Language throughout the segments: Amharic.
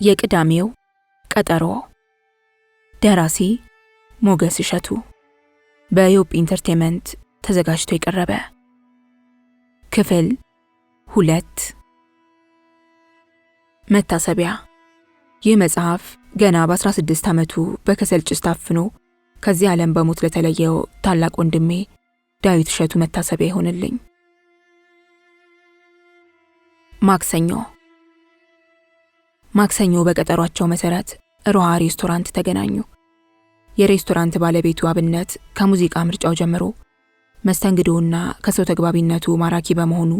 የቅዳሜው ቀጠሮ። ደራሲ ሞገስ እሸቱ። በዮብ ኢንተርቴይንመንት ተዘጋጅቶ የቀረበ። ክፍል 2። መታሰቢያ። ይህ መጽሐፍ ገና በ16 ዓመቱ በከሰል ጭስ ታፍኖ ከዚህ ዓለም በሞት ለተለየው ታላቅ ወንድሜ ዳዊት እሸቱ መታሰቢያ ይሆንልኝ። ማክሰኞ በቀጠሯቸው መሰረት ሮሃ ሬስቶራንት ተገናኙ። የሬስቶራንት ባለቤቱ አብነት ከሙዚቃ ምርጫው ጀምሮ መስተንግዶውና ከሰው ተግባቢነቱ ማራኪ በመሆኑ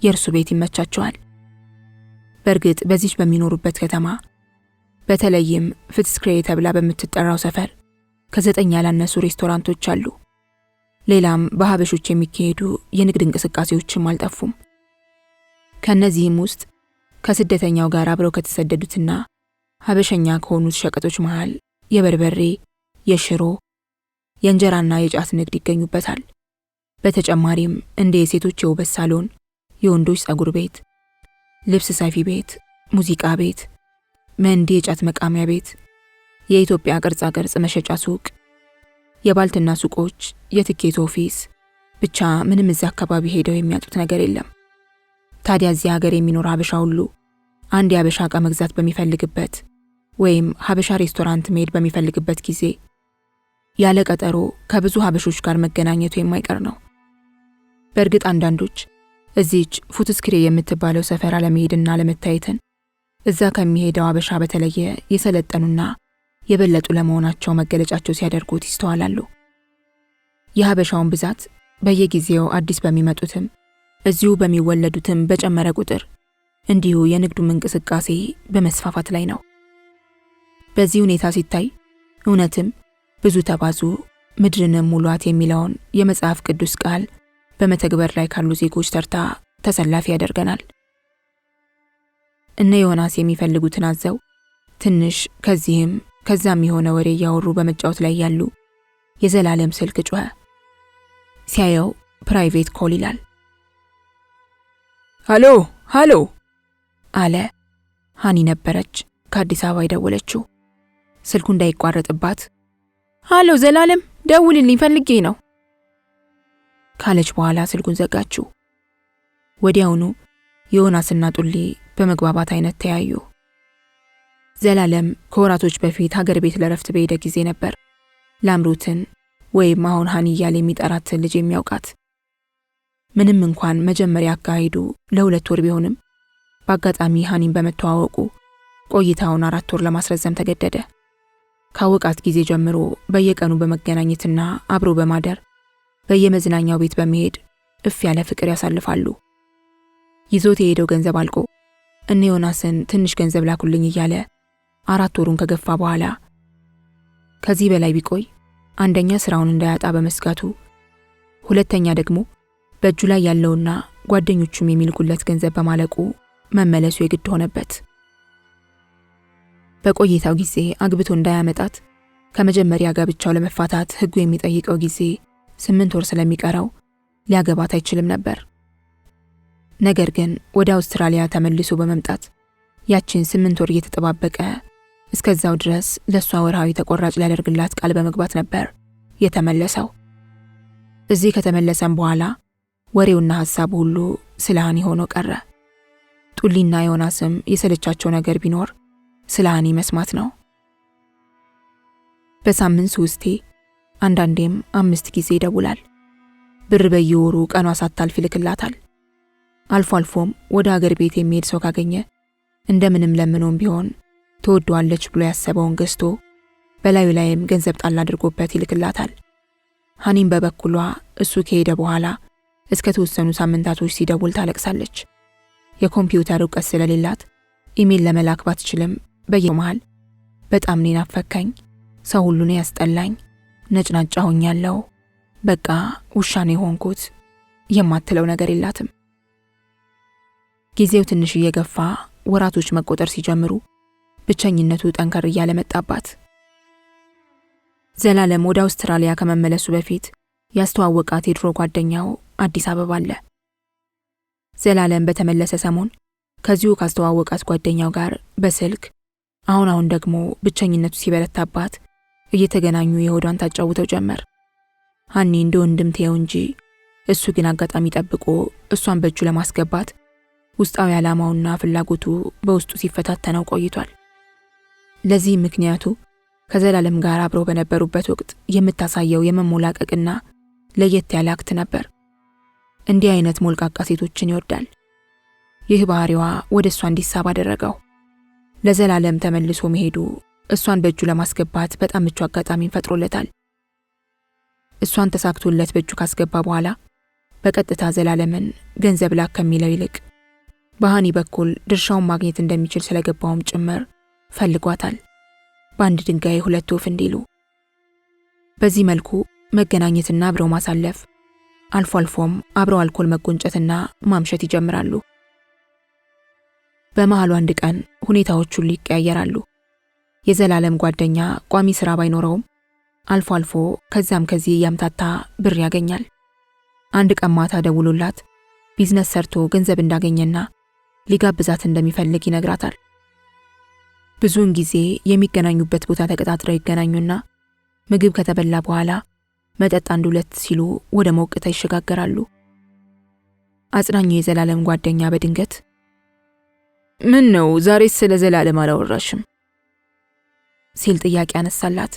የእርሱ ቤት ይመቻቸዋል። በእርግጥ በዚች በሚኖሩበት ከተማ በተለይም ፍትስክሬ ተብላ በምትጠራው ሰፈር ከ9 ያላነሱ ሬስቶራንቶች አሉ። ሌላም በሀበሾች የሚካሄዱ የንግድ እንቅስቃሴዎችም አልጠፉም። ከነዚህም ውስጥ ከስደተኛው ጋር አብረው ከተሰደዱትና ሀበሸኛ ከሆኑት ሸቀጦች መሃል የበርበሬ፣ የሽሮ፣ የእንጀራና የጫት ንግድ ይገኙበታል። በተጨማሪም እንደ የሴቶች የውበት ሳሎን፣ የወንዶች ጸጉር ቤት፣ ልብስ ሰፊ ቤት፣ ሙዚቃ ቤት፣ መንዲ የጫት መቃሚያ ቤት፣ የኢትዮጵያ ቅርጻ ቅርጽ መሸጫ ሱቅ፣ የባልትና ሱቆች፣ የትኬት ኦፊስ፣ ብቻ ምንም እዚያ አካባቢ ሄደው የሚያጡት ነገር የለም። ታዲያ እዚህ ሀገር የሚኖር ሀበሻ ሁሉ አንድ የሀበሻ ዕቃ መግዛት በሚፈልግበት ወይም ሀበሻ ሬስቶራንት መሄድ በሚፈልግበት ጊዜ ያለ ቀጠሮ ከብዙ ሀበሾች ጋር መገናኘቱ የማይቀር ነው። በእርግጥ አንዳንዶች እዚች ፉትስክሬ የምትባለው ሰፈር አለመሄድና ለመታየትን እዛ ከሚሄደው ሀበሻ በተለየ የሰለጠኑና የበለጡ ለመሆናቸው መገለጫቸው ሲያደርጉት ይስተዋላሉ። የሀበሻውን ብዛት በየጊዜው አዲስ በሚመጡትም እዚሁ በሚወለዱትም በጨመረ ቁጥር እንዲሁ የንግዱም እንቅስቃሴ በመስፋፋት ላይ ነው። በዚህ ሁኔታ ሲታይ እውነትም ብዙ ተባዙ ምድርንም ሙሏት የሚለውን የመጽሐፍ ቅዱስ ቃል በመተግበር ላይ ካሉ ዜጎች ተርታ ተሰላፊ ያደርገናል። እነ ዮናስ የሚፈልጉትን አዘው ትንሽ ከዚህም ከዛም የሆነ ወሬ እያወሩ በመጫወት ላይ ያሉ የዘላለም ስልክ ጮኸ። ሲያየው ፕራይቬት ኮል ይላል። ሃሎ ሃሎ አለ። ሃኒ ነበረች ከአዲስ አበባ የደወለችው። ስልኩ እንዳይቋረጥባት ሃሎ ዘላለም ደውልልኝ ፈልጌ ነው ካለች በኋላ ስልኩን ዘጋችው። ወዲያውኑ ዮናስና ጡሊ በመግባባት አይነት ተያዩ። ዘላለም ከወራቶች በፊት ሀገር ቤት ለረፍት በሄደ ጊዜ ነበር ላምሩትን ወይም አሁን ሃኒ እያለ የሚጠራትን ልጅ የሚያውቃት። ምንም እንኳን መጀመሪያ አካሄዱ ለ2 ወር ቢሆንም በአጋጣሚ ሃኒን በመተዋወቁ ቆይታውን 4 ወር ለማስረዘም ተገደደ። ካወቃት ጊዜ ጀምሮ በየቀኑ በመገናኘትና አብሮ በማደር በየመዝናኛው ቤት በመሄድ እፍ ያለ ፍቅር ያሳልፋሉ። ይዞት የሄደው ገንዘብ አልቆ እነ ዮናስን ትንሽ ገንዘብ ላኩልኝ እያለ 4 ወሩን ከገፋ በኋላ ከዚህ በላይ ቢቆይ አንደኛ ስራውን እንዳያጣ በመስጋቱ፣ ሁለተኛ ደግሞ በእጁ ላይ ያለውና ጓደኞቹም የሚልኩለት ገንዘብ በማለቁ መመለሱ የግድ ሆነበት። በቆይታው ጊዜ አግብቶ እንዳያመጣት ከመጀመሪያ ጋብቻው ለመፋታት ሕጉ የሚጠይቀው ጊዜ 8 ወር ስለሚቀረው ሊያገባት አይችልም ነበር። ነገር ግን ወደ አውስትራሊያ ተመልሶ በመምጣት ያችን 8 ወር እየተጠባበቀ እስከዛው ድረስ ለሷ ወርሃዊ ተቆራጭ ሊያደርግላት ቃል በመግባት ነበር የተመለሰው። እዚህ ከተመለሰም በኋላ ወሬውና ሐሳቡ ሁሉ ስለ ሃኒ ሆኖ ቀረ። ጡሊና ዮናስም የሰለቻቸው ነገር ቢኖር ስለ ሃኒ መስማት ነው። በሳምንት 3 አንዳንዴም 5 ጊዜ ይደውላል። ብር በየወሩ ቀኗ ሳታልፍ ይልክላታል። አልፎ አልፎም ወደ ሀገር ቤት የሚሄድ ሰው ካገኘ እንደምንም ለምኖም ቢሆን ትወደዋለች ብሎ ያሰበውን ገዝቶ በላዩ ላይም ገንዘብ ጣል አድርጎበት ይልክላታል። ሃኒም በበኩሏ እሱ ከሄደ በኋላ እስከ ተወሰኑ ሳምንታቶች ሲደውል ታለቅሳለች። የኮምፒውተር ዕውቀት ስለሌላት ኢሜል ለመላክ ባትችልም በየመሃል በጣም ነው ናፈካኝ፣ ሰው ሁሉ ነው ያስጠላኝ፣ ነጭናጫ ሆኛለሁ፣ በቃ ውሻ ነው የሆንኩት የማትለው ነገር የላትም። ጊዜው ትንሽ እየገፋ ወራቶች መቆጠር ሲጀምሩ ብቸኝነቱ ጠንከር እያለ መጣባት። ዘላለም ወደ አውስትራሊያ ከመመለሱ በፊት ያስተዋወቃት የድሮ ጓደኛው አዲስ አበባ አለ። ዘላለም በተመለሰ ሰሞን ከዚሁ ካስተዋወቃት ጓደኛው ጋር በስልክ አሁን ደግሞ ብቸኝነቱ ሲበረታባት እየተገናኙ የሆዷን ታጫውተው ጀመር። ሃኒ እንደ ወንድም ተየው እንጂ እሱ ግን አጋጣሚ ጠብቆ እሷን በእጁ ለማስገባት ውስጣዊ ዓላማውና ፍላጎቱ በውስጡ ሲፈታተነው ቆይቷል። ለዚህ ምክንያቱ ከዘላለም ጋር አብረው በነበሩበት ወቅት የምታሳየው የመሞላቀቅና ለየት ያለ አክት ነበር። እንዲህ አይነት ሞልቃቃ ሴቶችን ይወዳል። ይህ ባህሪዋ ወደ እሷ እንዲሳብ አደረገው። ለዘላለም ተመልሶ መሄዱ እሷን በእጁ ለማስገባት በጣም ምቹ አጋጣሚን ፈጥሮለታል። እሷን ተሳክቶለት በእጁ ካስገባ በኋላ በቀጥታ ዘላለምን ገንዘብ ላክ ከሚለው ይልቅ በሃኒ በኩል ድርሻውን ማግኘት እንደሚችል ስለገባውም ጭምር ፈልጓታል። በአንድ ድንጋይ ሁለት ወፍ እንዲሉ። በዚህ መልኩ መገናኘትና አብረው ማሳለፍ፣ አልፎ አልፎም አብረው አልኮል መጎንጨትና ማምሸት ይጀምራሉ። በመሃሉ አንድ ቀን ሁኔታዎች ሁሉ ይቀያየራሉ። የዘላለም ጓደኛ ቋሚ ስራ ባይኖረውም አልፎ አልፎ ከዛም ከዚህ ያምታታ ብር ያገኛል። አንድ ቀን ማታ ደውሎላት ቢዝነስ ሰርቶ ገንዘብ እንዳገኘና ሊጋብዛት እንደሚፈልግ ይነግራታል። ብዙውን ጊዜ የሚገናኙበት ቦታ ተቀጣጥረው ይገናኙና ምግብ ከተበላ በኋላ መጠጥ አንድ ሁለት ሲሉ ወደ ሞቅታ ይሸጋገራሉ። አጽናኙ የዘላለም ጓደኛ በድንገት ምን ነው ዛሬስ ስለ ዘላለም አላወራሽም ሲል ጥያቄ አነሳላት።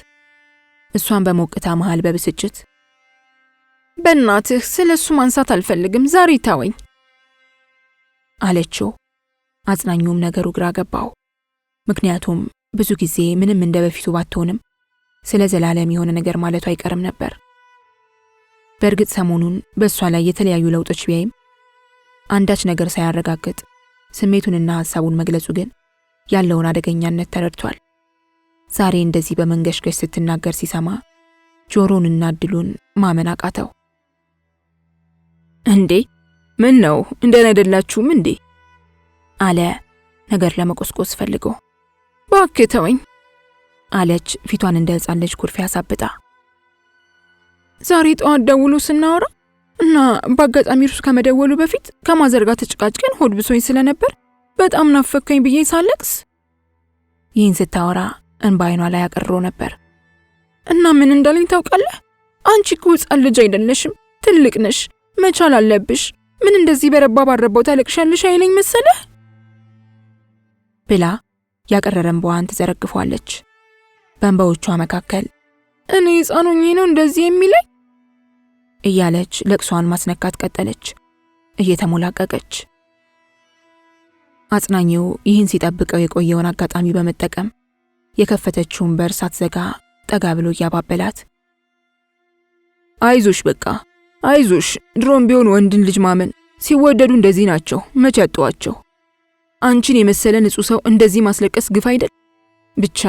እሷን በሞቅታ መሃል በብስጭት በእናትህ ስለሱ ማንሳት አልፈልግም፣ ዛሬ ታወኝ አለችው። አጽናኙም ነገሩ ግራ ገባው። ምክንያቱም ብዙ ጊዜ ምንም እንደ በፊቱ ባትሆንም ስለ ዘላለም የሆነ ነገር ማለቱ አይቀርም ነበር። በእርግጥ ሰሞኑን በእሷ ላይ የተለያዩ ለውጦች ቢያይም አንዳች ነገር ሳያረጋግጥ ስሜቱንና ሐሳቡን መግለጹ ግን ያለውን አደገኛነት ተረድቷል። ዛሬ እንደዚህ በመንገሽገሽ ስትናገር ሲሰማ ጆሮንና እድሉን ማመን አቃተው። እንዴ ምን ነው እንደነደላችሁም እንዴ አለ ነገር ለመቆስቆስ ፈልጎ። እባክህ ተወኝ አለች ፊቷን እንደ ሕፃን ልጅ ኩርፊያ ሳብጣ። ዛሬ ጠዋት ደውሎ ስናወራ እና በአጋጣሚ እርሱ ከመደወሉ በፊት ከማዘርጋ ተጨቃጭቀን ሆድ ብሶኝ ስለነበር በጣም ናፈከኝ ብዬ ሳለቅስ። ይህን ስታወራ እንባ አይኗ ላይ አቀርሮ ነበር። እና ምን እንዳለኝ ታውቃለህ? አንቺ እኮ ሕፃን ልጅ አይደለሽም፣ ትልቅ ነሽ፣ መቻል አለብሽ። ምን እንደዚህ በረባ ባረባው ታለቅሻለሽ አይለኝ መሰለህ ብላ ያቀረረ እንባዋን ትዘረግፏለች። በእንባዎቿ መካከል እኔ ሕፃን ሆኜ ነው እንደዚህ የሚለኝ እያለች ለቅሷን ማስነካት ቀጠለች እየተሞላቀቀች። አጽናኙ ይህን ሲጠብቀው የቆየውን አጋጣሚ በመጠቀም የከፈተችውን በር ሳትዘጋ ጠጋ ብሎ እያባበላት አይዞሽ በቃ አይዞሽ፣ ድሮም ቢሆን ወንድን ልጅ ማመን ሲወደዱ እንደዚህ ናቸው፣ መቼ ያጧቸው። አንቺን የመሰለ ንጹህ ሰው እንደዚህ ማስለቀስ ግፍ አይደል? ብቻ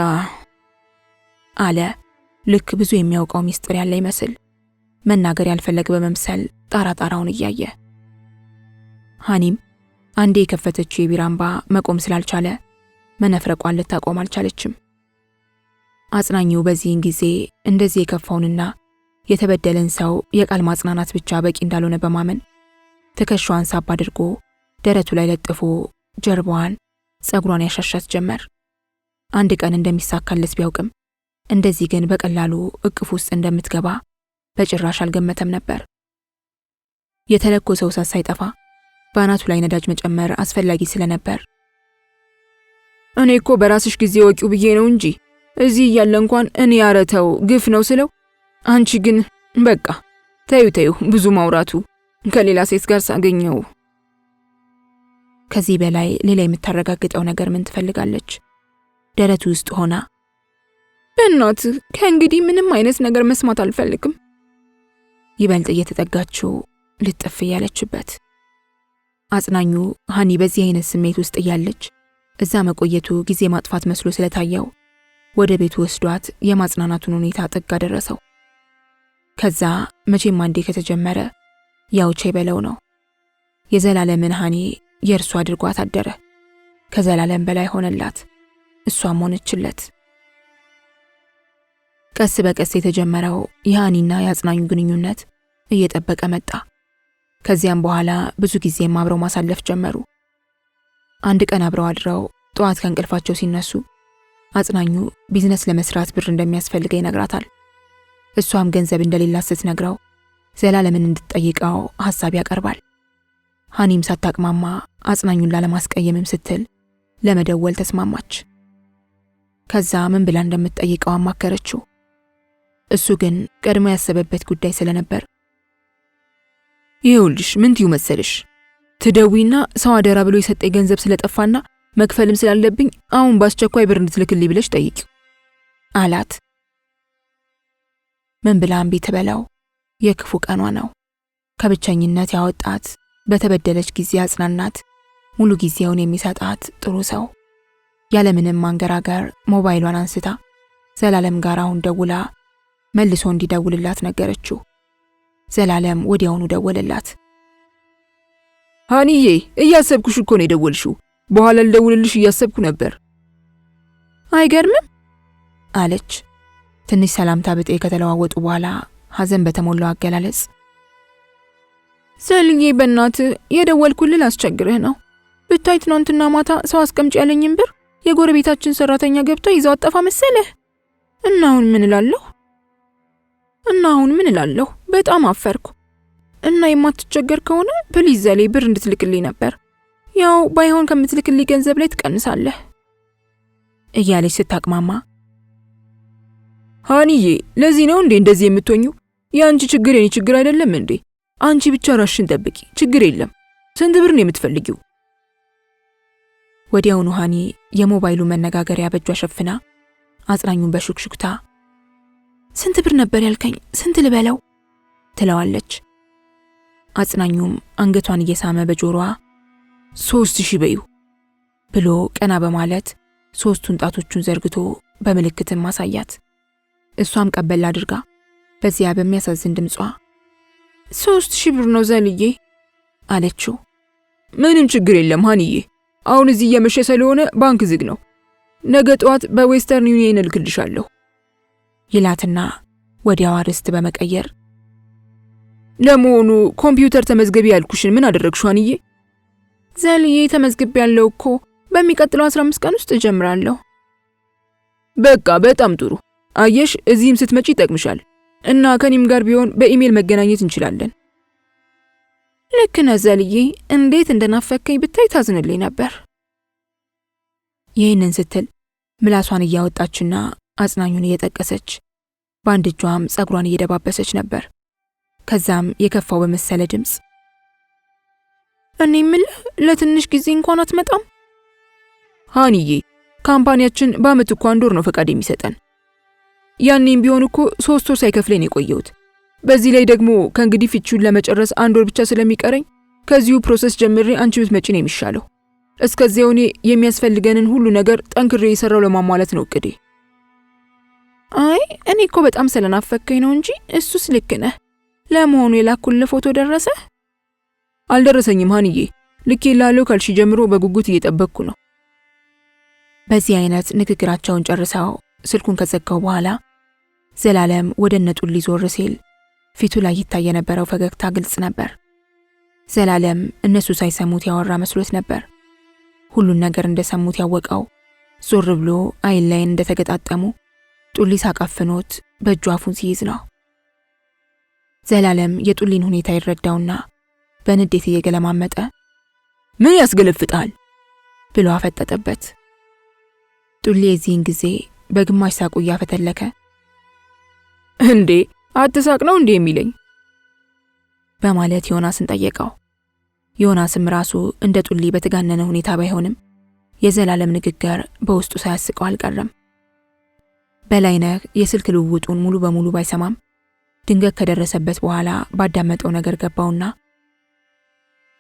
አለ ልክ ብዙ የሚያውቀው ሚስጥር ያለ ይመስል መናገር ያልፈለገ በመምሰል ጣራጣራውን እያየ። ሃኒም አንዴ የከፈተችው የቢራ እንባ መቆም ስላልቻለ መነፍረቋን ልታቆም አልቻለችም። አጽናኙ በዚህን ጊዜ እንደዚህ የከፋውንና የተበደለን ሰው የቃል ማጽናናት ብቻ በቂ እንዳልሆነ በማመን ትከሻዋን ሳብ አድርጎ ደረቱ ላይ ለጥፎ ጀርባዋን፣ ጸጉሯን ያሻሻት ጀመር። አንድ ቀን እንደሚሳካለት ቢያውቅም እንደዚህ ግን በቀላሉ እቅፍ ውስጥ እንደምትገባ በጭራሽ አልገመተም ነበር። የተለኮሰው እሳት ሳይጠፋ በአናቱ ላይ ነዳጅ መጨመር አስፈላጊ ስለነበር እኔ እኮ በራስሽ ጊዜ ወቂው ብዬ ነው እንጂ እዚህ እያለ እንኳን እኔ ያረተው ግፍ ነው ስለው፣ አንቺ ግን በቃ ተዩ ብዙ ማውራቱ ከሌላ ሴት ጋር ሳገኘው። ከዚህ በላይ ሌላ የምታረጋግጠው ነገር ምን ትፈልጋለች? ደረቱ ውስጥ ሆና በእናትህ ከእንግዲህ ምንም አይነት ነገር መስማት አልፈልግም። ይበልጥ እየተጠጋችው ልጥፍ እያለችበት። አጽናኙ ሃኒ በዚህ አይነት ስሜት ውስጥ እያለች እዛ መቆየቱ ጊዜ ማጥፋት መስሎ ስለታየው ወደ ቤቱ ወስዷት የማጽናናቱን ሁኔታ ጥግ አደረሰው። ከዛ መቼም አንዴ ከተጀመረ ያው ቼ በለው ነው። የዘላለምን ሃኒ የእርሱ አድርጓት አደረ። ከዘላለም በላይ ሆነላት፣ እሷም ሆነችለት። ቀስ በቀስ የተጀመረው የሃኒና የአጽናኙ ግንኙነት እየጠበቀ መጣ። ከዚያም በኋላ ብዙ ጊዜም አብረው ማሳለፍ ጀመሩ። አንድ ቀን አብረው አድረው ጠዋት ከእንቅልፋቸው ሲነሱ አጽናኙ ቢዝነስ ለመስራት ብር እንደሚያስፈልገ ይነግራታል። እሷም ገንዘብ እንደሌላት ስትነግረው ዘላለምን እንድትጠይቀው ሐሳብ ያቀርባል። ሃኒም ሳታቅማማ አጽናኙን ላለማስቀየምም ስትል ለመደወል ተስማማች። ከዛ ምን ብላ እንደምትጠይቀው አማከረችው። እሱ ግን ቀድሞ ያሰበበት ጉዳይ ስለነበር ይኸውልሽ ምን ትዩ መሰለሽ ትደዊና ሰው አደራ ብሎ የሰጠኝ ገንዘብ ስለጠፋና መክፈልም ስላለብኝ አሁን በአስቸኳይ ብር እንድትልክልኝ ብለሽ ጠይቂው አላት። ምን ብላ እምቢ ትበለው? የክፉ ቀኗ ነው። ከብቸኝነት ያወጣት፣ በተበደለች ጊዜ አጽናናት፣ ሙሉ ጊዜውን የሚሰጣት ጥሩ ሰው። ያለምንም ማንገራገር ሞባይሏን አንስታ ዘላለም ጋር አሁን ደውላ መልሶ እንዲደውልላት ነገረችው። ዘላለም ወዲያውኑ ደወለላት። ሃኒዬ እያሰብኩሽ እኮ ነው የደወልሽው። በኋላ ልደውልልሽ እያሰብኩ ነበር። አይገርምም አለች። ትንሽ ሰላምታ ብጤ ከተለዋወጡ በኋላ ሐዘን በተሞላው አገላለጽ ዘልዬ በእናትህ የደወልኩልህ አስቸግርህ ነው። ብታይ ትናንትና ማታ ሰው አስቀምጭ ያለኝን ብር የጎረቤታችን ሰራተኛ ገብታ ይዛው አጠፋ መሰለህ። እና አሁን ምን እላለሁ? በጣም አፈርኩ። እና የማትቸገር ከሆነ ፕሊዝ ዘሌ ብር እንድትልክልኝ ነበር። ያው ባይሆን ከምትልክልኝ ገንዘብ ላይ ትቀንሳለህ እያለች ስታቅማማ ሃኒዬ ለዚህ ነው እንዴ እንደዚህ የምትሆኙ? ያንቺ ችግር የኔ ችግር አይደለም እንዴ? አንቺ ብቻ ራስሽን ጠብቂ፣ ችግር የለም። ስንት ብር ነው የምትፈልጊው? ወዲያውኑ ሃኒ የሞባይሉ መነጋገሪያ በእጇ ሸፍና አጽናኙን በሹክሹክታ ስንት ብር ነበር ያልከኝ? ስንት ልበለው ትለዋለች። አጽናኙም አንገቷን እየሳመ በጆሮዋ 3000 በዩ ብሎ ቀና በማለት 3ቱን ጣቶቹን ዘርግቶ በምልክትም ማሳያት። እሷም ቀበል አድርጋ በዚያ በሚያሳዝን ድምጿ 3000 ብር ነው ዘልዬ አለችው። ምንም ችግር የለም ሃኒዬ፣ አሁን እዚህ እየመሸ ስለሆነ ባንክ ዝግ ነው። ነገ ጠዋት በዌስተርን ዩኒየን እልክልሻለሁ ይላትና ወዲያው አርዕስት በመቀየር ለመሆኑ ኮምፒውተር ተመዝገቢ ያልኩሽን ምን አደረግሽው ሃኒዬ? ዘልዬ ተመዝግቤ ያለው እኮ በሚቀጥለው 15 ቀን ውስጥ እጀምራለሁ። በቃ በጣም ጥሩ። አየሽ እዚህም ስትመጪ ይጠቅምሻል እና ከኔም ጋር ቢሆን በኢሜል መገናኘት እንችላለን። ልክ ነህ ዘልዬ፣ እንዴት እንደናፈከኝ ብታይ ታዝንልኝ ነበር። ይህንን ስትል ምላሷን እያወጣችና አጽናኙን እየጠቀሰች በአንድ እጇም ጸጉሯን እየደባበሰች ነበር። ከዛም የከፋው በመሰለ ድምፅ እኔ የምልህ ለትንሽ ጊዜ እንኳን አትመጣም? ሃኒዬ ካምፓኒያችን በአመት እኮ 1 ወር ነው ፈቃድ የሚሰጠን። ያኔም ቢሆን እኮ 3 ወር ሳይከፍለኝ የቆየሁት። በዚህ ላይ ደግሞ ከእንግዲህ ፍቺውን ለመጨረስ 1 ወር ብቻ ስለሚቀረኝ ከዚሁ ፕሮሰስ ጀምሬ አንቺ ብትመጪ ነው የሚሻለው። እስከዚያው እኔ የሚያስፈልገንን ሁሉ ነገር ጠንክሬ የሰራው ለማሟላት ነው እቅዴ። አይ እኔ እኮ በጣም ስለናፈከኝ ነው እንጂ እሱስ ልክ ነህ። ለመሆኑ የላኩልህ ፎቶ ደረሰ? አልደረሰኝም ሃኒዬ፣ ልኬልሃለሁ ካልሽ ጀምሮ በጉጉት እየጠበቅኩ ነው። በዚህ አይነት ንግግራቸውን ጨርሰው ስልኩን ከዘጋው በኋላ ዘላለም ወደ ነጡል ሊዞር ሲል ፊቱ ላይ ይታይ የነበረው ፈገግታ ግልጽ ነበር። ዘላለም እነሱ ሳይሰሙት ያወራ መስሎት ነበር። ሁሉን ነገር እንደሰሙት ያወቀው ዞር ብሎ አይን ላይ እንደተገጣጠሙ ጡሊ ሳቃፍኖት በእጁ አፉን ሲይዝ ነው። ዘላለም የጡሊን ሁኔታ ይረዳውና በንዴት እየገለማመጠ ምን ያስገለፍጣል ብሎ አፈጠጠበት። ጡሊ የዚህን ጊዜ በግማሽ ሳቁ እያፈተለከ እንዴ አትሳቅ ነው እንዴ የሚለኝ በማለት ዮናስን ጠየቀው። ዮናስም ራሱ እንደ ጡሊ በተጋነነ ሁኔታ ባይሆንም የዘላለም ንግግር በውስጡ ሳያስቀው አልቀረም። በላይነህ የስልክ ልውውጡን ሙሉ በሙሉ ባይሰማም ድንገት ከደረሰበት በኋላ ባዳመጠው ነገር ገባውና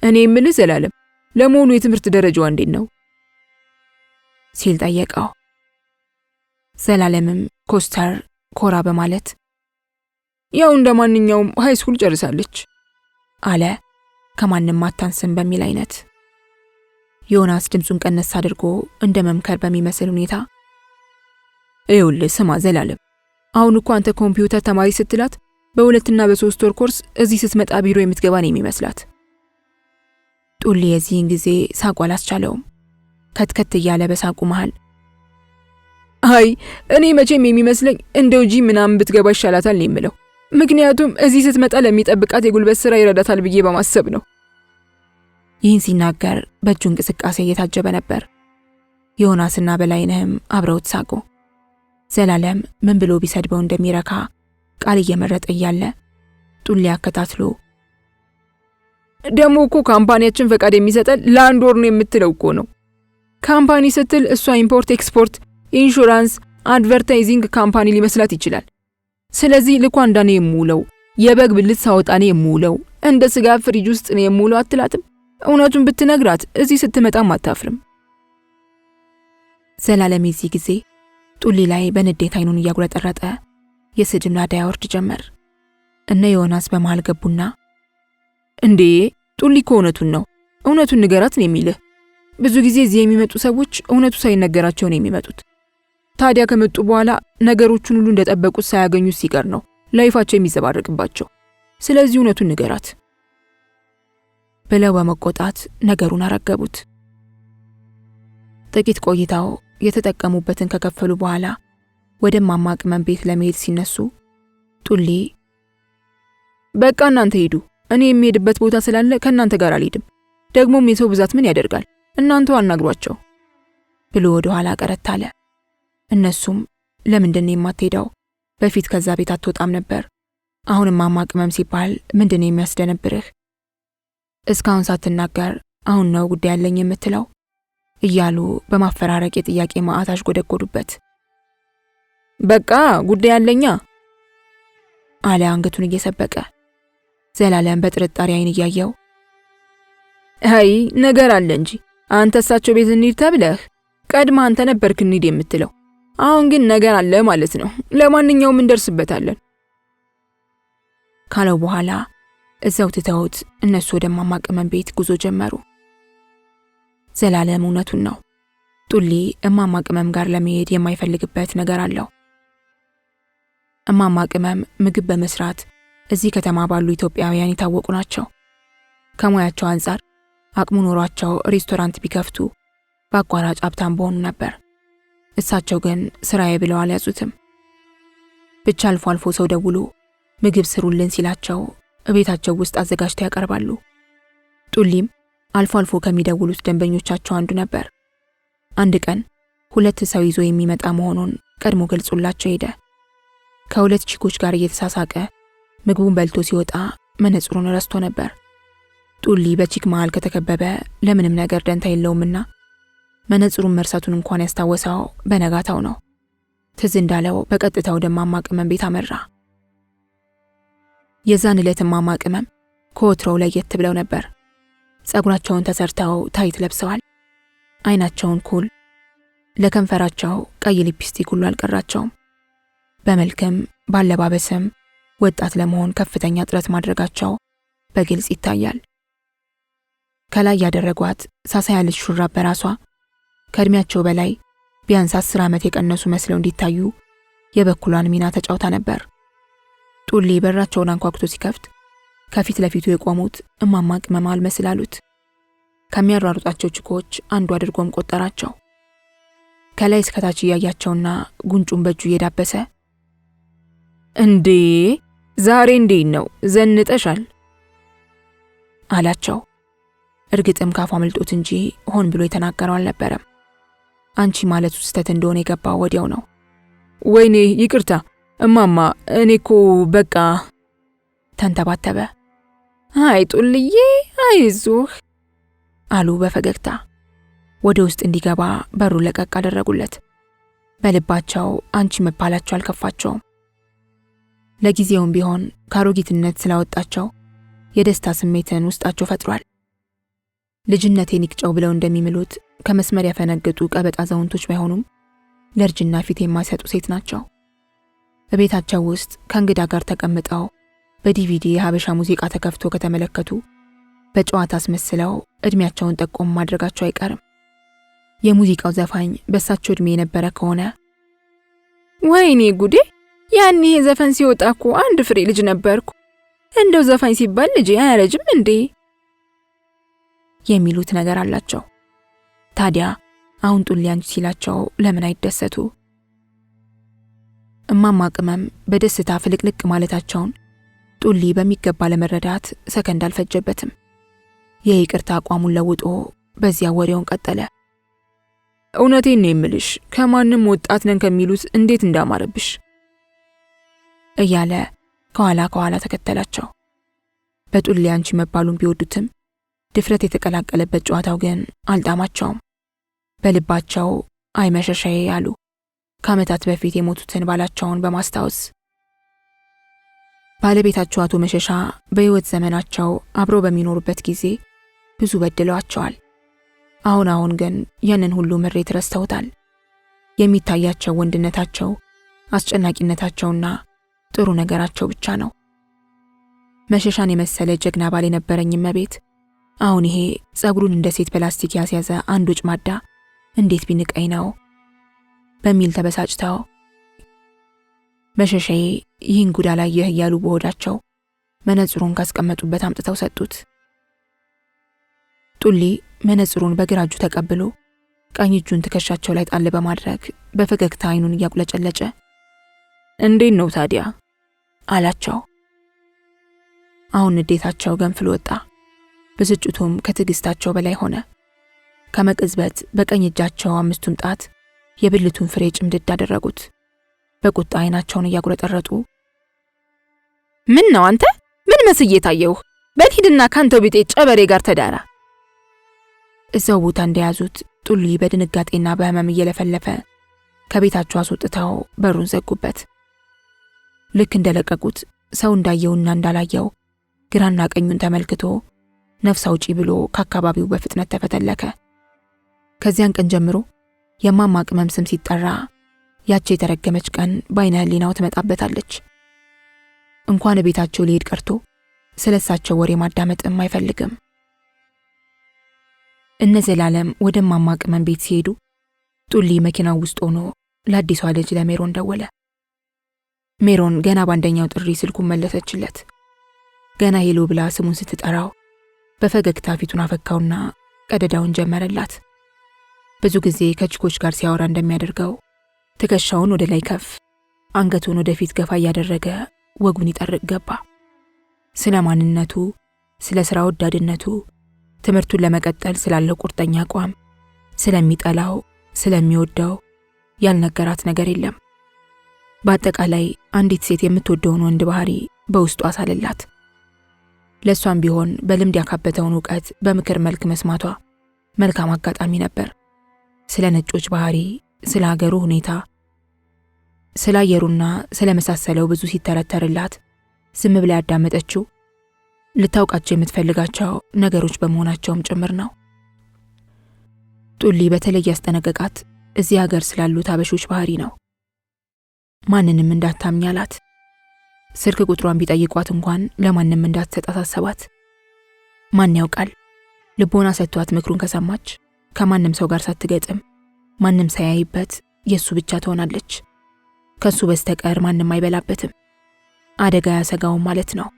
እኔ የምልህ ዘላለም ለመሆኑ የትምህርት ደረጃው እንዴት ነው ሲል ጠየቀው። ዘላለምም ኮስተር ኮራ በማለት ያው እንደማንኛውም ሃይ ስኩል ጨርሳለች አለ ከማንም አታንስም በሚል አይነት። ዮናስ ድምጹን ቀነስ አድርጎ እንደ መምከር በሚመስል ሁኔታ ይኸውልህ ስማ ዘላለም፣ አሁን እኮ አንተ ኮምፒውተር ተማሪ ስትላት በ2 እና በ3 ወር ኮርስ እዚህ ስትመጣ ቢሮ የምትገባ ነው የሚመስላት። ጡሊ የዚህን ጊዜ ሳቁ አላስቻለውም። ከትከት እያለ በሳቁ መሃል አይ እኔ መቼም የሚመስለኝ እንደው ጂ ምናምን ብትገባ ይሻላታል ነው የምለው። ምክንያቱም እዚህ ስትመጣ ለሚጠብቃት የጉልበት ስራ ይረዳታል ብዬ በማሰብ ነው። ይህን ሲናገር በእጁ እንቅስቃሴ እየታጀበ ነበር። ዮናስና በላይነህም አብረውት ሳቁ። ዘላለም ምን ብሎ ቢሰድበው እንደሚረካ ቃል እየመረጠ እያለ ጡሌ አከታትሎ ደሞ እኮ ካምፓኒያችን ፈቃድ የሚሰጠን ለአንድ ወር ነው የምትለው እኮ ነው። ካምፓኒ ስትል እሷ ኢምፖርት ኤክስፖርት፣ ኢንሹራንስ፣ አድቨርታይዚንግ ካምፓኒ ሊመስላት ይችላል። ስለዚህ ልኳንዳ ነው የምውለው፣ የበግ ብልት ሳወጣ ነው የምውለው፣ እንደ ስጋ ፍሪጅ ውስጥ ነው የምውለው አትላትም? እውነቱን ብትነግራት እዚህ ስትመጣም አታፍርም። ዘላለም እዚህ ጊዜ ጡሊ ላይ በንዴት አይኑን እያጉረጠረጠ የስድብ ናዳ ያወርድ ጀመር። እነ ዮናስ በመሃል ገቡና እንዴ ጡሊ እኮ እውነቱን ነው፣ እውነቱን ንገራት ነው የሚልህ። ብዙ ጊዜ እዚህ የሚመጡ ሰዎች እውነቱ ሳይነገራቸው ነው የሚመጡት። ታዲያ ከመጡ በኋላ ነገሮቹን ሁሉ እንደጠበቁት ሳያገኙት ሲቀር ነው ላይፋቸው የሚዘባረቅባቸው። ስለዚህ እውነቱን ንገራት ብለው በመቆጣት ነገሩን አረገቡት። ጥቂት ቆይታው የተጠቀሙበትን ከከፈሉ በኋላ ወደ እማማ ቅመም ቤት ለመሄድ ሲነሱ ጡሊ በቃ እናንተ ሂዱ፣ እኔ የሚሄድበት ቦታ ስላለ ከእናንተ ጋር አልሄድም፣ ደግሞም የሰው ብዛት ምን ያደርጋል፣ እናንተው አናግሯቸው ብሎ ወደ ኋላ ቀረት አለ። እነሱም ለምንድን የማትሄደው? በፊት ከዛ ቤት አትወጣም ነበር። አሁን እማማ ቅመም ሲባል ምንድን የሚያስደነብርህ? እስካሁን ሳትናገር አሁን ነው ጉዳይ ያለኝ የምትለው? እያሉ በማፈራረቅ የጥያቄ ማዕት ጎደጎዱበት። በቃ ጉዳይ ያለኛ አለ አንገቱን እየሰበቀ። ዘላለም በጥርጣሬ አይን እያየው አይ ነገር አለ እንጂ አንተ እሳቸው ቤት እንሂድ ተብለህ ቀድማ አንተ ነበርክ እንሂድ የምትለው። አሁን ግን ነገር አለ ማለት ነው። ለማንኛውም እንደርስበታለን ካለው በኋላ እዛው ትተውት እነሱ ወደ እማማ ቅመም ቤት ጉዞ ጀመሩ። ዘላለም እውነቱን ነው። ጡሊ እማማ ቅመም ጋር ለመሄድ የማይፈልግበት ነገር አለው። እማማ ቅመም ምግብ በመስራት እዚህ ከተማ ባሉ ኢትዮጵያውያን የታወቁ ናቸው። ከሙያቸው አንጻር አቅሙ ኖሯቸው ሬስቶራንት ቢከፍቱ በአቋራጭ ሀብታም በሆኑ ነበር። እሳቸው ግን ስራዬ ብለው አልያዙትም። ብቻ አልፎ አልፎ ሰው ደውሎ ምግብ ስሩልን ሲላቸው እቤታቸው ውስጥ አዘጋጅተው ያቀርባሉ። ጡሊም አልፎ አልፎ ከሚደውሉት ደንበኞቻቸው አንዱ ነበር። አንድ ቀን 2 ሰው ይዞ የሚመጣ መሆኑን ቀድሞ ገልጾላቸው ሄደ። ከ2 ቺኮች ጋር እየተሳሳቀ ምግቡን በልቶ ሲወጣ መነጽሩን ረስቶ ነበር። ጡሊ በቺክ መሃል ከተከበበ ለምንም ነገር ደንታ የለውምና መነጽሩን መርሳቱን እንኳን ያስታወሰው በነጋታው ነው። ትዝ እንዳለው በቀጥታ ወደ እማማ ቅመም ቤት አመራ። የዛን ዕለት እማማ ቅመም ከወትሮው ለየት ብለው ነበር። ጸጉራቸውን ተሰርተው ታይት ለብሰዋል። አይናቸውን ኩል፣ ለከንፈራቸው ቀይ ሊፕስቲክ ሁሉ አልቀራቸውም። በመልክም ባለባበስም ወጣት ለመሆን ከፍተኛ ጥረት ማድረጋቸው በግልጽ ይታያል። ከላይ ያደረጓት ሳሳ ያለች ሹራብ በራሷ ከእድሜያቸው በላይ ቢያንስ 10 ዓመት የቀነሱ መስለው እንዲታዩ የበኩሏን ሚና ተጫውታ ነበር። ጡሊ በራቸውን አንኳኩቶ ሲከፍት ከፊት ለፊቱ የቆሙት እማማ ቅመም አልመስላሉት። ከሚያሯሩጣቸው ችኮች አንዱ አድርጎም ቆጠራቸው። ከላይ እስከታች እያያቸውና ጉንጩን በእጁ እየዳበሰ እንዴ ዛሬ እንዴት ነው ዘንጠሻል አላቸው። እርግጥም ካፏ አመልጦት እንጂ ሆን ብሎ የተናገረው አልነበረም። አንቺ ማለቱ ስህተት እንደሆነ የገባው ወዲያው ነው። ወይኔ ይቅርታ እማማ እኔኮ በቃ ተንተባተበ። አይ ጡልዬ አይዞህ አሉ በፈገግታ። ወደ ውስጥ እንዲገባ በሩ ለቀቅ አደረጉለት። በልባቸው አንቺ መባላቸው አልከፋቸውም። ለጊዜውም ቢሆን ካሮጊትነት ስላወጣቸው የደስታ ስሜትን ውስጣቸው ፈጥሯል። ልጅነቴን ይቅጨው ብለው እንደሚምሉት ከመስመር ያፈነገጡ ቀበጣ አዛውንቶች ባይሆኑም ለእርጅና ፊት የማይሰጡ ሴት ናቸው። በቤታቸው ውስጥ ከእንግዳ ጋር ተቀምጠው በዲቪዲ የሀበሻ ሙዚቃ ተከፍቶ ከተመለከቱ በጨዋታ አስመስለው እድሜያቸውን ጠቆም ማድረጋቸው አይቀርም። የሙዚቃው ዘፋኝ በሳቸው እድሜ የነበረ ከሆነ ወይኔ ጉዴ ያኔ ዘፈን ሲወጣ እኮ አንድ ፍሬ ልጅ ነበርኩ፣ እንደው ዘፋኝ ሲባል ልጅ አያረጅም እንዴ የሚሉት ነገር አላቸው። ታዲያ አሁን ጡሊ አንቺ ሲላቸው ለምን አይደሰቱ? እማማ ቅመም በደስታ ፍልቅልቅ ማለታቸውን ጡሊ በሚገባ ለመረዳት ሰከንድ አልፈጀበትም። የይቅርታ አቋሙን ለውጦ በዚያ ወሬውን ቀጠለ። እውነቴን ነው የምልሽ፣ ከማንም ወጣት ነን ከሚሉት እንዴት እንዳማረብሽ እያለ ከኋላ ተከተላቸው። በጡሊ አንቺ መባሉን ቢወዱትም ድፍረት የተቀላቀለበት ጨዋታው ግን አልጣማቸውም። በልባቸው አይ መሸሻዬ አሉ፣ ከዓመታት በፊት የሞቱትን ባላቸውን በማስታወስ። ባለቤታቸው አቶ መሸሻ በሕይወት ዘመናቸው አብረው በሚኖሩበት ጊዜ ብዙ በድለዋቸዋል። አሁን ግን ያንን ሁሉ ምሬት ረስተውታል። የሚታያቸው ወንድነታቸው፣ አስጨናቂነታቸውና ጥሩ ነገራቸው ብቻ ነው። መሸሻን የመሰለ ጀግና ባል የነበረኝ እመቤት አሁን ይሄ ጸጉሩን እንደ ሴት ፕላስቲክ ያስያዘ አንድ ጭማዳ እንዴት ቢንቀኝ ነው በሚል ተበሳጭተው መሸሻዬ ይህን ጉዳ ላይ እያሉ በሆዳቸው መነጽሩን ካስቀመጡበት አምጥተው ሰጡት። ጡሊ መነጽሩን በግራ እጁ ተቀብሎ ቀኝ እጁን ትከሻቸው ላይ ጣል በማድረግ በፈገግታ አይኑን እያቁለጨለጨ እንዴት ነው ታዲያ አላቸው። አሁን ንዴታቸው ገንፍሎ ወጣ። ብስጭቱም ከትዕግስታቸው በላይ ሆነ። ከመቅዝበት በቀኝ እጃቸው 5ቱን ጣት የብልቱን ፍሬ ጭምድድ አደረጉት። በቁጣ አይናቸውን እያጉረጠረጡ ምን ነው አንተ? ምን መስዬ ታየውህ? በልሂድና ካንተው ቢጤ ጨበሬ ጋር ተዳራ። እዛው ቦታ እንደያዙት ጡሊ በድንጋጤና በህመም እየለፈለፈ ከቤታቸው አስወጥተው በሩን ዘጉበት። ልክ እንደለቀቁት ሰው እንዳየውና እንዳላየው ግራና ቀኙን ተመልክቶ ነፍስ አውጪ ብሎ ከአካባቢው በፍጥነት ተፈተለከ። ከዚያን ቀን ጀምሮ የማማ ቅመም ስም ሲጠራ ያቺ የተረገመች ቀን በዓይነ ህሊናው ትመጣበታለች። እንኳን ቤታቸው ሊሄድ ቀርቶ ስለሳቸው ወሬ ማዳመጥም አይፈልግም። እነ ዘላለም ወደ ማማ ቅመም ቤት ሲሄዱ ጡሊ መኪናው ውስጥ ሆኖ ለአዲሷ ልጅ ለሜሮን ደወለ። ሜሮን ገና በአንደኛው ጥሪ ስልኩን መለሰችለት። ገና ሄሎ ብላ ስሙን ስትጠራው በፈገግታ ፊቱን አፈካውና ቀደዳውን ጀመረላት። ብዙ ጊዜ ከችኮች ጋር ሲያወራ እንደሚያደርገው ትከሻውን ወደ ላይ ከፍ አንገቱን ወደ ፊት ገፋ እያደረገ ወጉን ይጠርቅ ገባ። ስለ ማንነቱ፣ ስለ ሥራ ወዳድነቱ፣ ትምህርቱን ለመቀጠል ስላለው ቁርጠኛ አቋም፣ ስለሚጠላው፣ ስለሚወደው ያልነገራት ነገር የለም። በአጠቃላይ አንዲት ሴት የምትወደውን ወንድ ባህሪ በውስጡ አሳለላት። ለሷም ቢሆን በልምድ ያካበተውን ዕውቀት በምክር መልክ መስማቷ መልካም አጋጣሚ ነበር። ስለ ነጮች ባህሪ፣ ስለ ሀገሩ ሁኔታ፣ ስለ አየሩና ስለ መሳሰለው ብዙ ሲተረተርላት ዝም ብላ ያዳመጠችው ልታውቃቸው የምትፈልጋቸው ነገሮች በመሆናቸውም ጭምር ነው። ጡሊ በተለይ ያስጠነቀቃት እዚህ ሀገር ስላሉት አበሾች ባህሪ ነው። ማንንም እንዳታምኝ አላት። ስልክ ቁጥሯን ቢጠይቋት እንኳን ለማንም እንዳትሰጥ አሳሰባት። ማን ያውቃል ልቦና ሰጥቷት ምክሩን ከሰማች ከማንም ሰው ጋር ሳትገጥም ማንም ሳያይበት የሱ ብቻ ትሆናለች። ከሱ በስተቀር ማንም አይበላበትም። አደጋ ያሰጋውም ማለት ነው።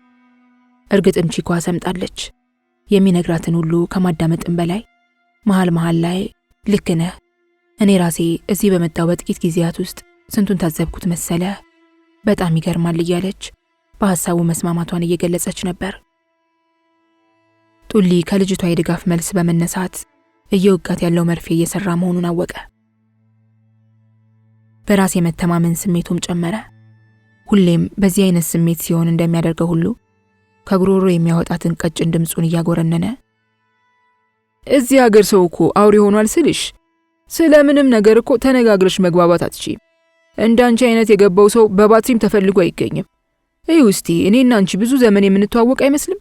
እርግጥም ቺኳ ሰምጣለች። የሚነግራትን ሁሉ ከማዳመጥም በላይ መሃል ላይ ልክ ነህ፣ እኔ ራሴ እዚህ በመጣው በጥቂት ጊዜያት ውስጥ ስንቱን ታዘብኩት መሰለ፣ በጣም ይገርማል እያለች በሐሳቡ መስማማቷን እየገለጸች ነበር። ጡሊ ከልጅቷ የድጋፍ መልስ በመነሳት እየወጋት ያለው መርፌ እየሰራ መሆኑን አወቀ። በራስ የመተማመን ስሜቱም ጨመረ። ሁሌም በዚህ አይነት ስሜት ሲሆን እንደሚያደርገው ሁሉ ከጉሮሮ የሚያወጣትን ቀጭን ድምጹን እያጎረነነ እዚህ ሀገር ሰው እኮ አውሬ ሆኗል ስልሽ፣ ስለምንም ነገር እኮ ተነጋግረሽ መግባባት አትችይም። እንዳንቺ አይነት የገባው ሰው በባትሪም ተፈልጎ አይገኝም። እስቲ እኔና አንቺ ብዙ ዘመን የምንተዋወቅ አይመስልም?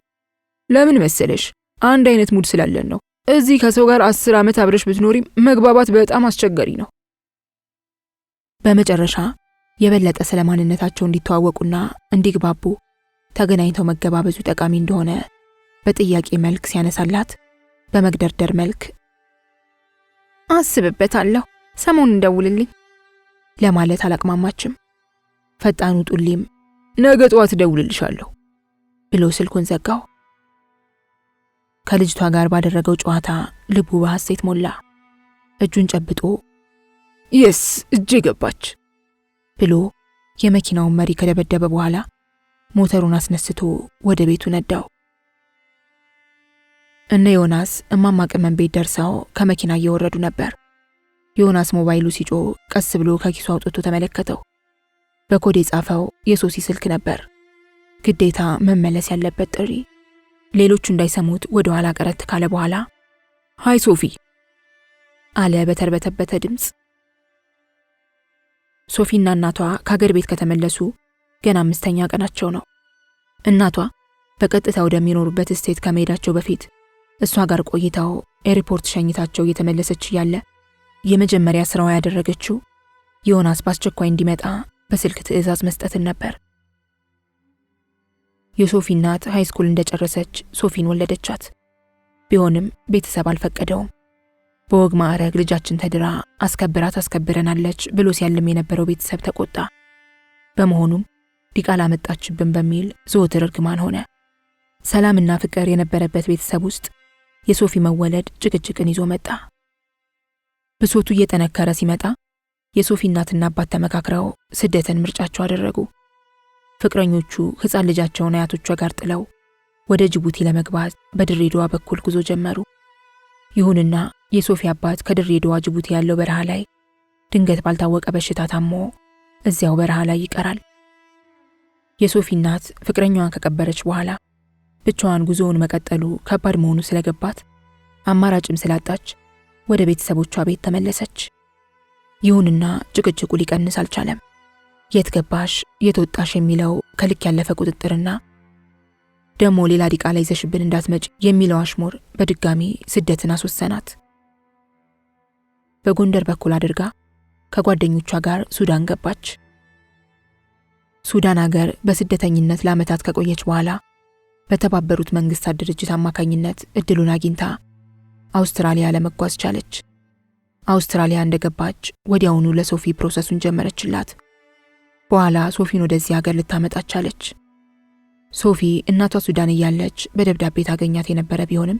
ለምን መሰለሽ? አንድ አይነት ሙድ ስላለን ነው። እዚህ ከሰው ጋር 10 ዓመት አብረሽ ብትኖሪም መግባባት በጣም አስቸጋሪ ነው። በመጨረሻ የበለጠ ስለማንነታቸው እንዲተዋወቁና እንዲግባቡ ተገናኝተው መገባበዙ ጠቃሚ እንደሆነ በጥያቄ መልክ ሲያነሳላት በመግደርደር መልክ አስብበታለሁ፣ ሰሞኑን እንደውልልኝ ለማለት አላቅማማችም። ፈጣኑ ጡሊም ነገ ጠዋት እደውልልሻለሁ ብሎ ስልኩን ዘጋው። ከልጅቷ ጋር ባደረገው ጨዋታ ልቡ በሐሴት ሞላ። እጁን ጨብጦ የስ እጄ ገባች ብሎ የመኪናውን መሪ ከደበደበ በኋላ ሞተሩን አስነስቶ ወደ ቤቱ ነዳው። እነ ዮናስ እማማ ቅመም ቤት ደርሰው ከመኪና እየወረዱ ነበር። ዮናስ ሞባይሉ ሲጮህ ቀስ ብሎ ከኪሱ አውጥቶ ተመለከተው። በኮድ የጻፈው የሶሲ ስልክ ነበር። ግዴታ መመለስ ያለበት ጥሪ። ሌሎቹ እንዳይሰሙት ወደ ኋላ ቀረት ካለ በኋላ ሃይ ሶፊ አለ በተርበተበተ ድምፅ። ሶፊና እናቷ ከሀገር ቤት ከተመለሱ ገና 5ኛ ቀናቸው ነው። እናቷ በቀጥታ ወደሚኖሩበት ስቴት ከመሄዳቸው በፊት እሷ ጋር ቆይታው ኤርፖርት ሸኝታቸው እየተመለሰች ያለ የመጀመሪያ ስራዋ ያደረገችው ዮናስ በአስቸኳይ እንዲመጣ በስልክ ትዕዛዝ መስጠትን ነበር። የሶፊ እናት ሃይስኩል እንደጨረሰች ሶፊን ወለደቻት። ቢሆንም ቤተሰብ አልፈቀደውም። በወግ ማዕረግ ልጃችን ተድራ አስከብረናለች ብሎ ሲያልም የነበረው ቤተሰብ ተቆጣ። በመሆኑም ዲቃላ መጣችብን በሚል ዘወትር እርግማን ሆነ። ሰላምና ፍቅር የነበረበት ቤተሰብ ውስጥ የሶፊ መወለድ ጭቅጭቅን ይዞ መጣ። ብሶቱ እየጠነከረ ሲመጣ የሶፊ እናትና አባት ተመካክረው ስደትን ምርጫቸው አደረጉ። ፍቅረኞቹ ሕፃን ልጃቸውን አያቶቿ ጋር ጥለው ወደ ጅቡቲ ለመግባት በድሬዳዋ በኩል ጉዞ ጀመሩ። ይሁንና የሶፊ አባት ከድሬዳዋ ጅቡቲ ያለው በረሃ ላይ ድንገት ባልታወቀ በሽታ ታሞ እዚያው በረሃ ላይ ይቀራል። የሶፊ እናት ፍቅረኛዋን ከቀበረች በኋላ ብቻዋን ጉዞውን መቀጠሉ ከባድ መሆኑ ስለገባት አማራጭም ስላጣች ወደ ቤተሰቦቿ ቤት ተመለሰች። ይሁንና ጭቅጭቁ ሊቀንስ አልቻለም። የት ገባሽ የት ወጣሽ የሚለው ከልክ ያለፈ ቁጥጥርና ደሞ ሌላ ዲቃላ ይዘሽብን እንዳትመጭ የሚለው አሽሙር በድጋሚ ስደትን አስወሰናት። በጎንደር በኩል አድርጋ ከጓደኞቿ ጋር ሱዳን ገባች። ሱዳን ሀገር በስደተኝነት ለዓመታት ከቆየች በኋላ በተባበሩት መንግስታት ድርጅት አማካኝነት እድሉን አግኝታ አውስትራሊያ ለመጓዝ ቻለች። አውስትራሊያ እንደገባች ወዲያውኑ ለሶፊ ፕሮሰሱን ጀመረችላት። በኋላ ሶፊን ወደዚህ ሀገር ልታመጣ ቻለች። ሶፊ እናቷ ሱዳን እያለች በደብዳቤ ታገኛት የነበረ ቢሆንም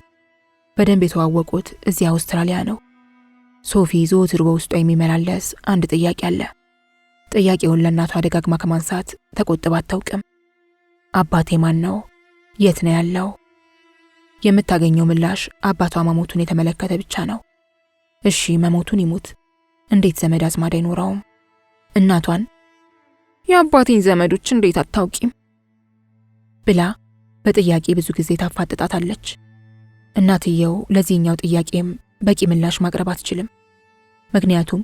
በደንብ የተዋወቁት እዚህ አውስትራሊያ ነው። ሶፊ ዘወትር በውስጧ የሚመላለስ አንድ ጥያቄ አለ። ጥያቄውን ለእናቷ ደጋግማ ከማንሳት ተቆጥባ አታውቅም። አባቴ ማን ነው? የት ነው ያለው? የምታገኘው ምላሽ አባቷ መሞቱን የተመለከተ ብቻ ነው። እሺ መሞቱን ይሙት፣ እንዴት ዘመድ አዝማድ አይኖረውም? እናቷን የአባቴን ዘመዶች እንዴት አታውቂም ብላ በጥያቄ ብዙ ጊዜ ታፋጥጣታለች። እናትየው ለዚህኛው ጥያቄም በቂ ምላሽ ማቅረብ አትችልም። ምክንያቱም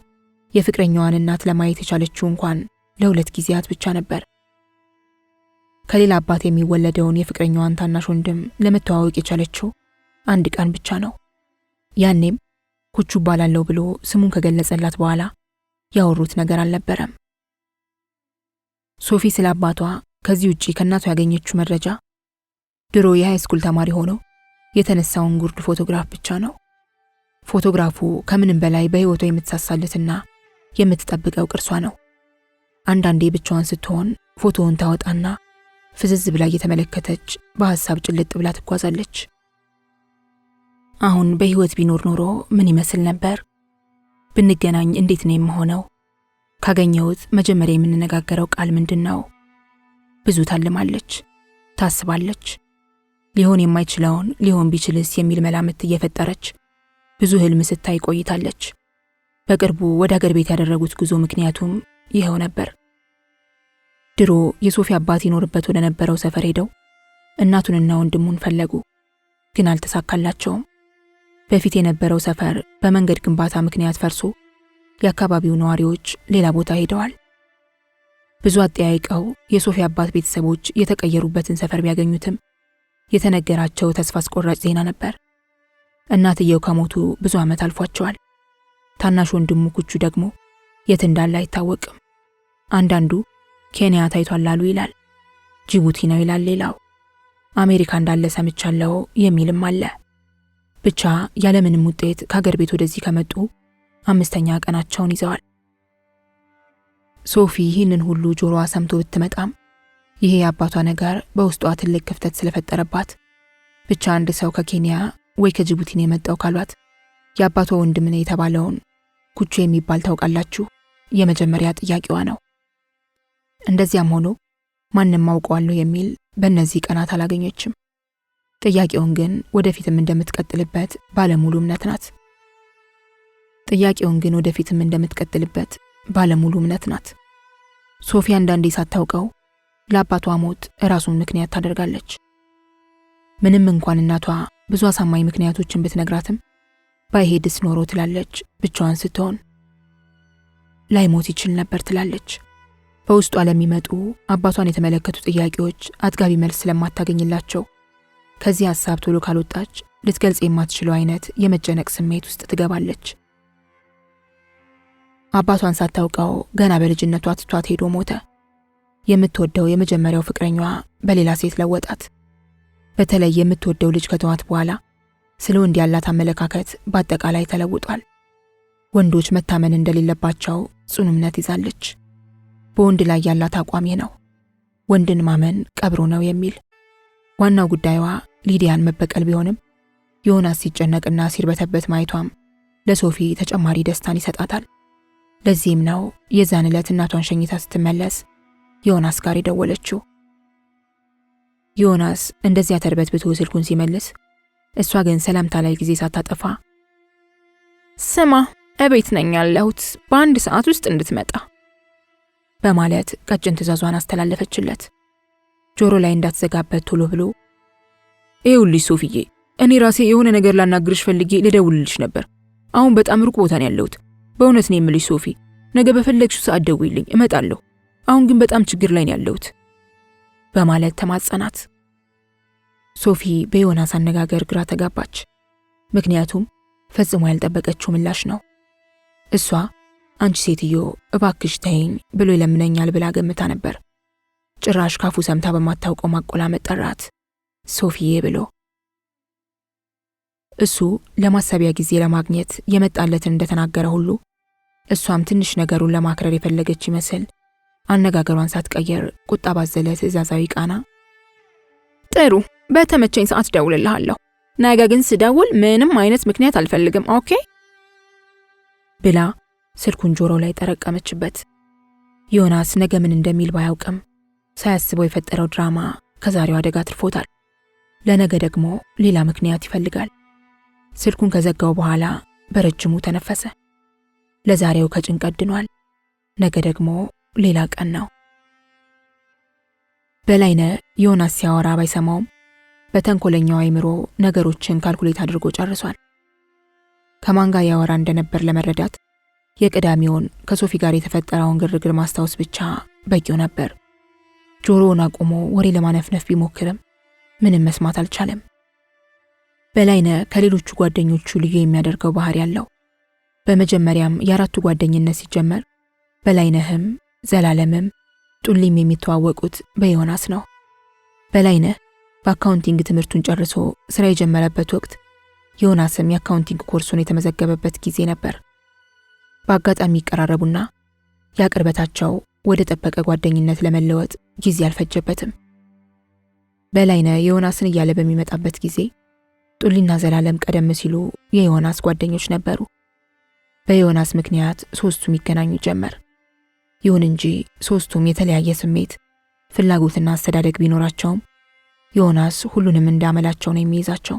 የፍቅረኛዋን እናት ለማየት የቻለችው እንኳን ለ2 ጊዜያት ብቻ ነበር። ከሌላ አባት የሚወለደውን የፍቅረኛዋን ታናሽ ወንድም ለመተዋወቅ የቻለችው 1 ቀን ብቻ ነው። ያኔም ኩቹ ባላለው ብሎ ስሙን ከገለጸላት በኋላ ያወሩት ነገር አልነበረም። ሶፊ ስለ አባቷ ከዚህ ውጪ ከእናቷ ያገኘችው መረጃ ድሮ የሃይስኩል ተማሪ ሆኖ የተነሳውን ጉርድ ፎቶግራፍ ብቻ ነው። ፎቶግራፉ ከምንም በላይ በህይወቷ የምትሳሳለትና የምትጠብቀው ቅርሷ ነው። አንዳንዴ ብቻዋን ስትሆን ፎቶውን ታወጣና ፍዝዝ ብላ እየተመለከተች በሐሳብ ጭልጥ ብላ ትጓዛለች። አሁን በህይወት ቢኖር ኖሮ ምን ይመስል ነበር? ብንገናኝ እንዴት ነው የምሆነው? ካገኘሁት መጀመሪያ የምንነጋገረው ቃል ምንድነው? ብዙ ታልማለች፣ ታስባለች። ሊሆን የማይችለውን ሊሆን ቢችልስ የሚል መላምት እየፈጠረች ብዙ ህልም ስታይ ቆይታለች። በቅርቡ ወደ ሀገር ቤት ያደረጉት ጉዞ ምክንያቱም ይሄው ነበር። ድሮ የሶፊ አባት ይኖርበት ወደ ነበረው ሰፈር ሄደው እናቱንና ወንድሙን ፈለጉ፣ ግን አልተሳካላቸውም። በፊት የነበረው ሰፈር በመንገድ ግንባታ ምክንያት ፈርሶ የአካባቢው ነዋሪዎች ሌላ ቦታ ሄደዋል። ብዙ አጠያይቀው የሶፊ አባት ቤተሰቦች የተቀየሩበትን ሰፈር ቢያገኙትም የተነገራቸው ተስፋ አስቆራጭ ዜና ነበር። እናትየው ከሞቱ ብዙ ዓመት አልፏቸዋል። ታናሽ ወንድሙ ኩቹ ደግሞ የት እንዳለ አይታወቅም። አንዳንዱ ኬንያ ታይቷል አሉ ይላል፣ ጅቡቲ ነው ይላል ሌላው፣ አሜሪካ እንዳለ ሰምቻለሁ የሚልም አለ። ብቻ ያለምንም ውጤት ከሀገር ቤት ወደዚህ ከመጡ 5ኛ ቀናቸውን ይዘዋል። ሶፊ ይህንን ሁሉ ጆሮዋ ሰምቶ ብትመጣም ይሄ የአባቷ ነገር በውስጧ ትልቅ ክፍተት ስለፈጠረባት ብቻ አንድ ሰው ከኬንያ ወይ ከጅቡቲ ነው የመጣው ካሏት የአባቷ ወንድም ነው የተባለውን ኩቹ የሚባል ታውቃላችሁ የመጀመሪያ ጥያቄዋ ነው። እንደዚያም ሆኖ ማንም አውቀዋለሁ የሚል በእነዚህ ቀናት አላገኘችም። ጥያቄውን ግን ወደፊትም እንደምትቀጥልበት ባለሙሉ እምነት ናት። ሶፊ አንዳንዴ ሳታውቀው ለአባቷ ሞት ራሱን ምክንያት ታደርጋለች። ምንም እንኳን እናቷ ብዙ አሳማኝ ምክንያቶችን ብትነግራትም ባይሄድስ ኖሮ ትላለች። ብቻዋን ስትሆን ላይሞት ይችል ነበር ትላለች። በውስጧ ለሚመጡ አባቷን የተመለከቱ ጥያቄዎች አጥጋቢ መልስ ስለማታገኝላቸው ከዚህ ሐሳብ ቶሎ ካልወጣች ልትገልጽ የማትችለው አይነት የመጨነቅ ስሜት ውስጥ ትገባለች። አባቷን ሳታውቀው ገና በልጅነቷ ትቷት ሄዶ ሞተ። የምትወደው የመጀመሪያው ፍቅረኛዋ በሌላ ሴት ለወጣት። በተለይ የምትወደው ልጅ ከተዋት በኋላ ስለ ወንድ ያላት አመለካከት በአጠቃላይ ተለውጧል። ወንዶች መታመን እንደሌለባቸው ጽኑ እምነት ይዛለች። በወንድ ላይ ያላት አቋም ነው፣ ወንድን ማመን ቀብሮ ነው የሚል። ዋናው ጉዳይዋ ሊዲያን መበቀል ቢሆንም ዮናስ ሲጨነቅና ሲርበተበት ማየቷም ለሶፊ ተጨማሪ ደስታን ይሰጣታል። ለዚህም ነው የዛን ዕለት እናቷን ሸኝታ ስትመለስ ዮናስ ጋር የደወለችው። ዮናስ እንደዚያ ተርበትብቶ ስልኩን ሲመልስ እሷ ግን ሰላምታ ላይ ጊዜ ሳታጠፋ ስማ እቤት ነኝ ያለሁት በአንድ ሰዓት ውስጥ እንድትመጣ በማለት ቀጭን ትዕዛዟን አስተላለፈችለት። ጆሮ ላይ እንዳትዘጋበት ቶሎ ብሎ ይኸውልሽ ሶፊዬ፣ እኔ ራሴ የሆነ ነገር ላናግርሽ ፈልጌ ልደውልልሽ ነበር። አሁን በጣም ሩቅ ቦታ ነው ያለሁት። በእውነት ነው የምልሽ ሶፊ፣ ነገ በፈለግሽው ሰዓት ደውይልኝ እመጣለሁ። አሁን ግን በጣም ችግር ላይ ነው ያለሁት በማለት ተማጸናት። ሶፊ በዮናስ አነጋገር ግራ ተጋባች። ምክንያቱም ፈጽሞ ያልጠበቀችው ምላሽ ነው። እሷ አንቺ ሴትዮ እባክሽ ተይኝ ብሎ ይለምነኛል ብላ ገምታ ነበር። ጭራሽ ካፉ ሰምታ በማታውቀው ማቆላመጥ ጠራት፣ ሶፊዬ ብሎ። እሱ ለማሰቢያ ጊዜ ለማግኘት የመጣለትን እንደተናገረ ሁሉ እሷም ትንሽ ነገሩን ለማክረር የፈለገች ይመስል አነጋገሯን ሳትቀየር ቁጣ ባዘለ ትዕዛዛዊ ቃና ጥሩ፣ በተመቸኝ ሰዓት ደውልልሃለሁ። ነገ ግን ስደውል ምንም አይነት ምክንያት አልፈልግም፣ ኦኬ ብላ ስልኩን ጆሮ ላይ ጠረቀመችበት። ዮናስ ነገ ምን እንደሚል ባያውቅም ሳያስበው የፈጠረው ድራማ ከዛሬው አደጋ ትርፎታል። ለነገ ደግሞ ሌላ ምክንያት ይፈልጋል። ስልኩን ከዘጋው በኋላ በረጅሙ ተነፈሰ። ለዛሬው ከጭንቀት ድኗል። ነገ ደግሞ ሌላ ቀን ነው። በላይነህ ዮናስ ሲያወራ ባይሰማውም በተንኮለኛው አይምሮ ነገሮችን ካልኩሌት አድርጎ ጨርሷል። ከማን ጋር ያወራ እንደነበር ለመረዳት የቅዳሜውን ከሶፊ ጋር የተፈጠረውን ግርግር ማስታወስ ብቻ በቂው ነበር። ጆሮውን አቁሞ ወሬ ለማነፍነፍ ቢሞክርም ምንም መስማት አልቻለም። በላይነህ ከሌሎቹ ጓደኞቹ ልዩ የሚያደርገው ባህሪ ያለው። በመጀመሪያም የአራቱ ጓደኝነት ሲጀመር በላይነህም ዘላለምም ጡሊም የሚተዋወቁት በዮናስ ነው። በላይነህ በአካውንቲንግ ትምህርቱን ጨርሶ ስራ የጀመረበት ወቅት ዮናስም የአካውንቲንግ ኮርሱን የተመዘገበበት ጊዜ ነበር። በአጋጣሚ ይቀራረቡና ያቅርበታቸው ወደ ጠበቀ ጓደኝነት ለመለወጥ ጊዜ አልፈጀበትም። በላይነህ ዮናስን እያለ በሚመጣበት ጊዜ ጡሊና ዘላለም ቀደም ሲሉ የዮናስ ጓደኞች ነበሩ። በዮናስ ምክንያት ሶስቱም ይገናኙ ጀመር። ይሁን እንጂ ሶስቱም የተለያየ ስሜት፣ ፍላጎትና አስተዳደግ ቢኖራቸውም ዮናስ ሁሉንም እንዳመላቸው ነው የሚይዛቸው።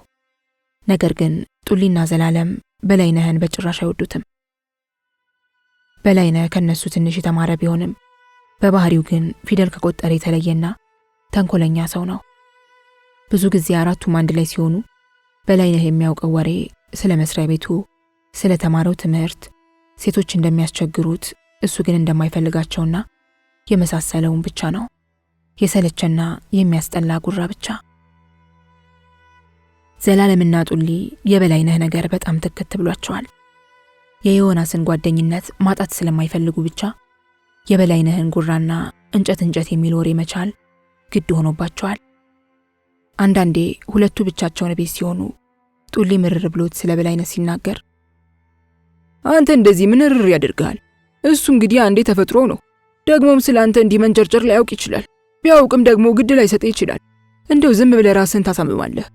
ነገር ግን ጡሊና ዘላለም በላይነህን በጭራሽ አይወዱትም። በላይነህ ከነሱ ትንሽ የተማረ ቢሆንም በባህሪው ግን ፊደል ከቆጠረ የተለየና ተንኮለኛ ሰው ነው። ብዙ ጊዜ አራቱም አንድ ላይ ሲሆኑ በላይነህ የሚያውቀው ወሬ ስለ መስሪያ ቤቱ፣ ስለ ተማረው ትምህርት፣ ሴቶች እንደሚያስቸግሩት እሱ ግን እንደማይፈልጋቸውና የመሳሰለውን ብቻ ነው። የሰለቸና የሚያስጠላ ጉራ ብቻ። ዘላለምና ጡሊ የበላይነህ ነገር በጣም ትክት ብሏቸዋል። የዮናስን ጓደኝነት ማጣት ስለማይፈልጉ ብቻ የበላይነህን ጉራና እንጨት የሚል ወሬ መቻል ግድ ሆኖባቸዋል። አንዳንዴ ሁለቱ ብቻቸውን ቤት ሲሆኑ ጡሊ ምርር ብሎት ስለ በላይነህ ሲናገር አንተ እንደዚህ ምንርር ያደርጋል? እሱ እንግዲህ አንዴ ተፈጥሮ ነው። ደግሞም ስለ አንተ እንዲህ መንጨርጨር ላያውቅ ይችላል። ቢያውቅም ደግሞ ግድ ላይ ሰጥ ይችላል። እንደው ዝም ብለህ ራስን ታሳምማለህ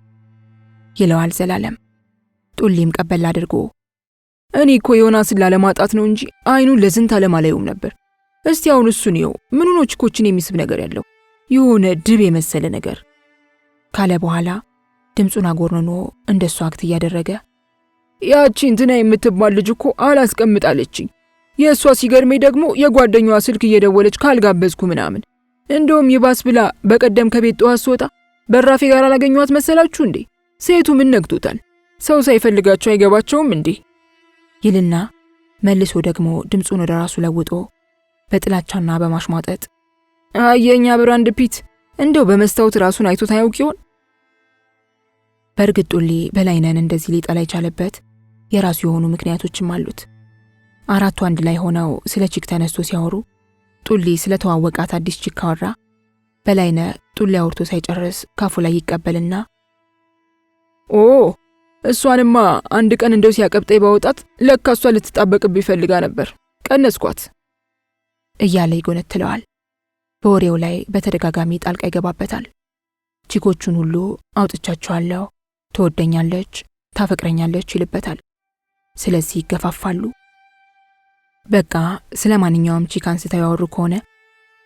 ይለዋል ዘላለም። ጡሊም ቀበል አድርጎ እኔ እኮ ዮናስን ላለማጣት ነው እንጂ አይኑን ለዝንት አለማላየውም ነበር። እስቲ አሁን እሱን ይው ምን ሆኖ ቺኮችን የሚስብ ነገር ያለው የሆነ ድብ የመሰለ ነገር ካለ በኋላ ድምጹን አጎርንኖ እንደሷ አክት እያደረገ ያቺ እንትና የምትባል ልጅ እኮ አላስቀምጣለችኝ። የእሷ ሲገርመኝ ደግሞ የጓደኛዋ ስልክ እየደወለች ካልጋበዝኩ ምናምን። እንደውም ይባስ ብላ በቀደም ከቤት ጠዋት ስወጣ በራፌ ጋር አላገኘኋት መሰላችሁ እንዴ? ሴቱ ምን ነግቶታል? ሰው ሳይፈልጋቸው አይገባቸውም እንዴ? ይልና መልሶ ደግሞ ድምጹን ወደ ራሱ ለውጦ በጥላቻና በማሽሟጠጥ አየኛ ብራንድ ፒት እንደው በመስታወት ራሱን አይቶት አያውቅ ይሆን? በእርግጥ ጡሊ በላይነን እንደዚህ ሊጠላ የቻለበት የራሱ የሆኑ ምክንያቶችም አሉት። አራቱ አንድ ላይ ሆነው ስለ ቺክ ተነስቶ ሲያወሩ ጡሊ ስለ ተዋወቃት አዲስ ቺክ ካወራ በላይነ ጡሊ አውርቶ ሳይጨርስ ካፉ ላይ ይቀበልና እሷንማ አንድ ቀን እንደው ሲያቀብጠኝ ባወጣት ለካ እሷ ልትጣበቅብ ይፈልጋ ነበር፣ ቀነስኳት እያለ ይጎነትለዋል። በወሬው ላይ በተደጋጋሚ ጣልቃ ይገባበታል። ቺኮቹን ሁሉ አውጥቻቸዋለሁ፣ ትወደኛለች፣ ታፈቅረኛለች ይልበታል። ስለዚህ ይገፋፋሉ። በቃ ስለ ማንኛውም ቺክ አንስተው ያወሩ ከሆነ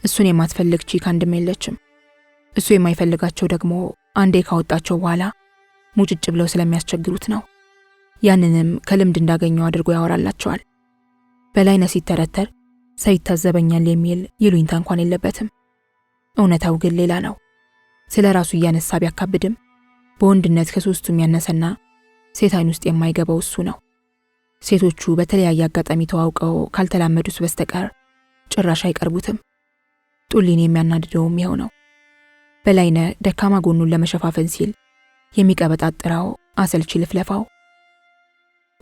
እሱን የማትፈልግ ቺክ አንድም የለችም። እሱ የማይፈልጋቸው ደግሞ አንዴ ካወጣቸው በኋላ ሙጭጭ ብለው ስለሚያስቸግሩት ነው። ያንንም ከልምድ እንዳገኘው አድርጎ ያወራላቸዋል። በላይነ ሲተረተር ሰው ይታዘበኛል የሚል ይሉኝታ እንኳን የለበትም። እውነታው ግን ሌላ ነው። ስለ ራሱ እያነሳ ቢያካብድም በወንድነት ከሶስቱም ያነሰና ሴት አይን ውስጥ የማይገባው እሱ ነው። ሴቶቹ በተለያየ አጋጣሚ ተዋውቀው ካልተላመዱት በስተቀር ጭራሽ አይቀርቡትም። ጡሊን የሚያናድደውም ይኸው ነው። በላይነ ደካማ ጎኑን ለመሸፋፈን ሲል የሚቀበጣጥረው አሰልቺ ልፍለፋው።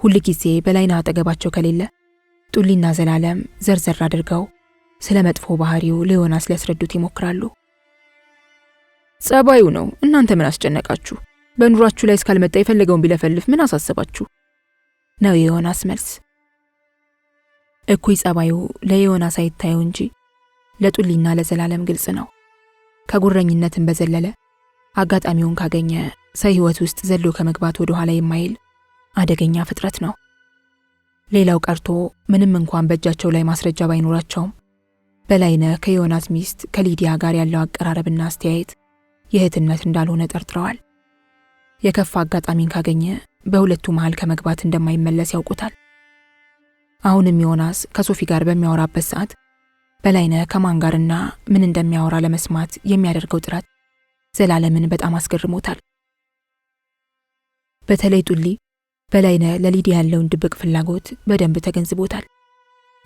ሁል ጊዜ በላይነ አጠገባቸው ከሌለ ጡሊና ዘላለም ዘርዘር አድርገው ስለ መጥፎ ባህሪው ለዮናስ ሊያስረዱት ይሞክራሉ። ጸባዩ ነው፣ እናንተ ምን አስጨነቃችሁ? በኑሯችሁ ላይ እስካልመጣ የፈለገውን ቢለፈልፍ ምን አሳሰባችሁ ነው የዮናስ መልስ። እኩይ ጸባዩ ለዮናስ አይታየው እንጂ ለጡሊና ለዘላለም ግልጽ ነው። ከጉረኝነትን በዘለለ አጋጣሚውን ካገኘ ሰው ሕይወት ውስጥ ዘሎ ከመግባት ወደ ኋላ የማይል አደገኛ ፍጥረት ነው። ሌላው ቀርቶ ምንም እንኳን በእጃቸው ላይ ማስረጃ ባይኖራቸውም በላይነ ከዮናስ ሚስት ከሊዲያ ጋር ያለው አቀራረብና አስተያየት የእህትነት እንዳልሆነ ጠርጥረዋል። የከፋ አጋጣሚን ካገኘ በሁለቱ መሃል ከመግባት እንደማይመለስ ያውቁታል። አሁንም ዮናስ ከሶፊ ጋር በሚያወራበት ሰዓት በላይነ ከማን ጋርና ምን እንደሚያወራ ለመስማት የሚያደርገው ጥረት ዘላለምን በጣም አስገርሞታል። በተለይ ጡሊ በላይነ ለሊዲያ ያለውን ድብቅ ፍላጎት በደንብ ተገንዝቦታል።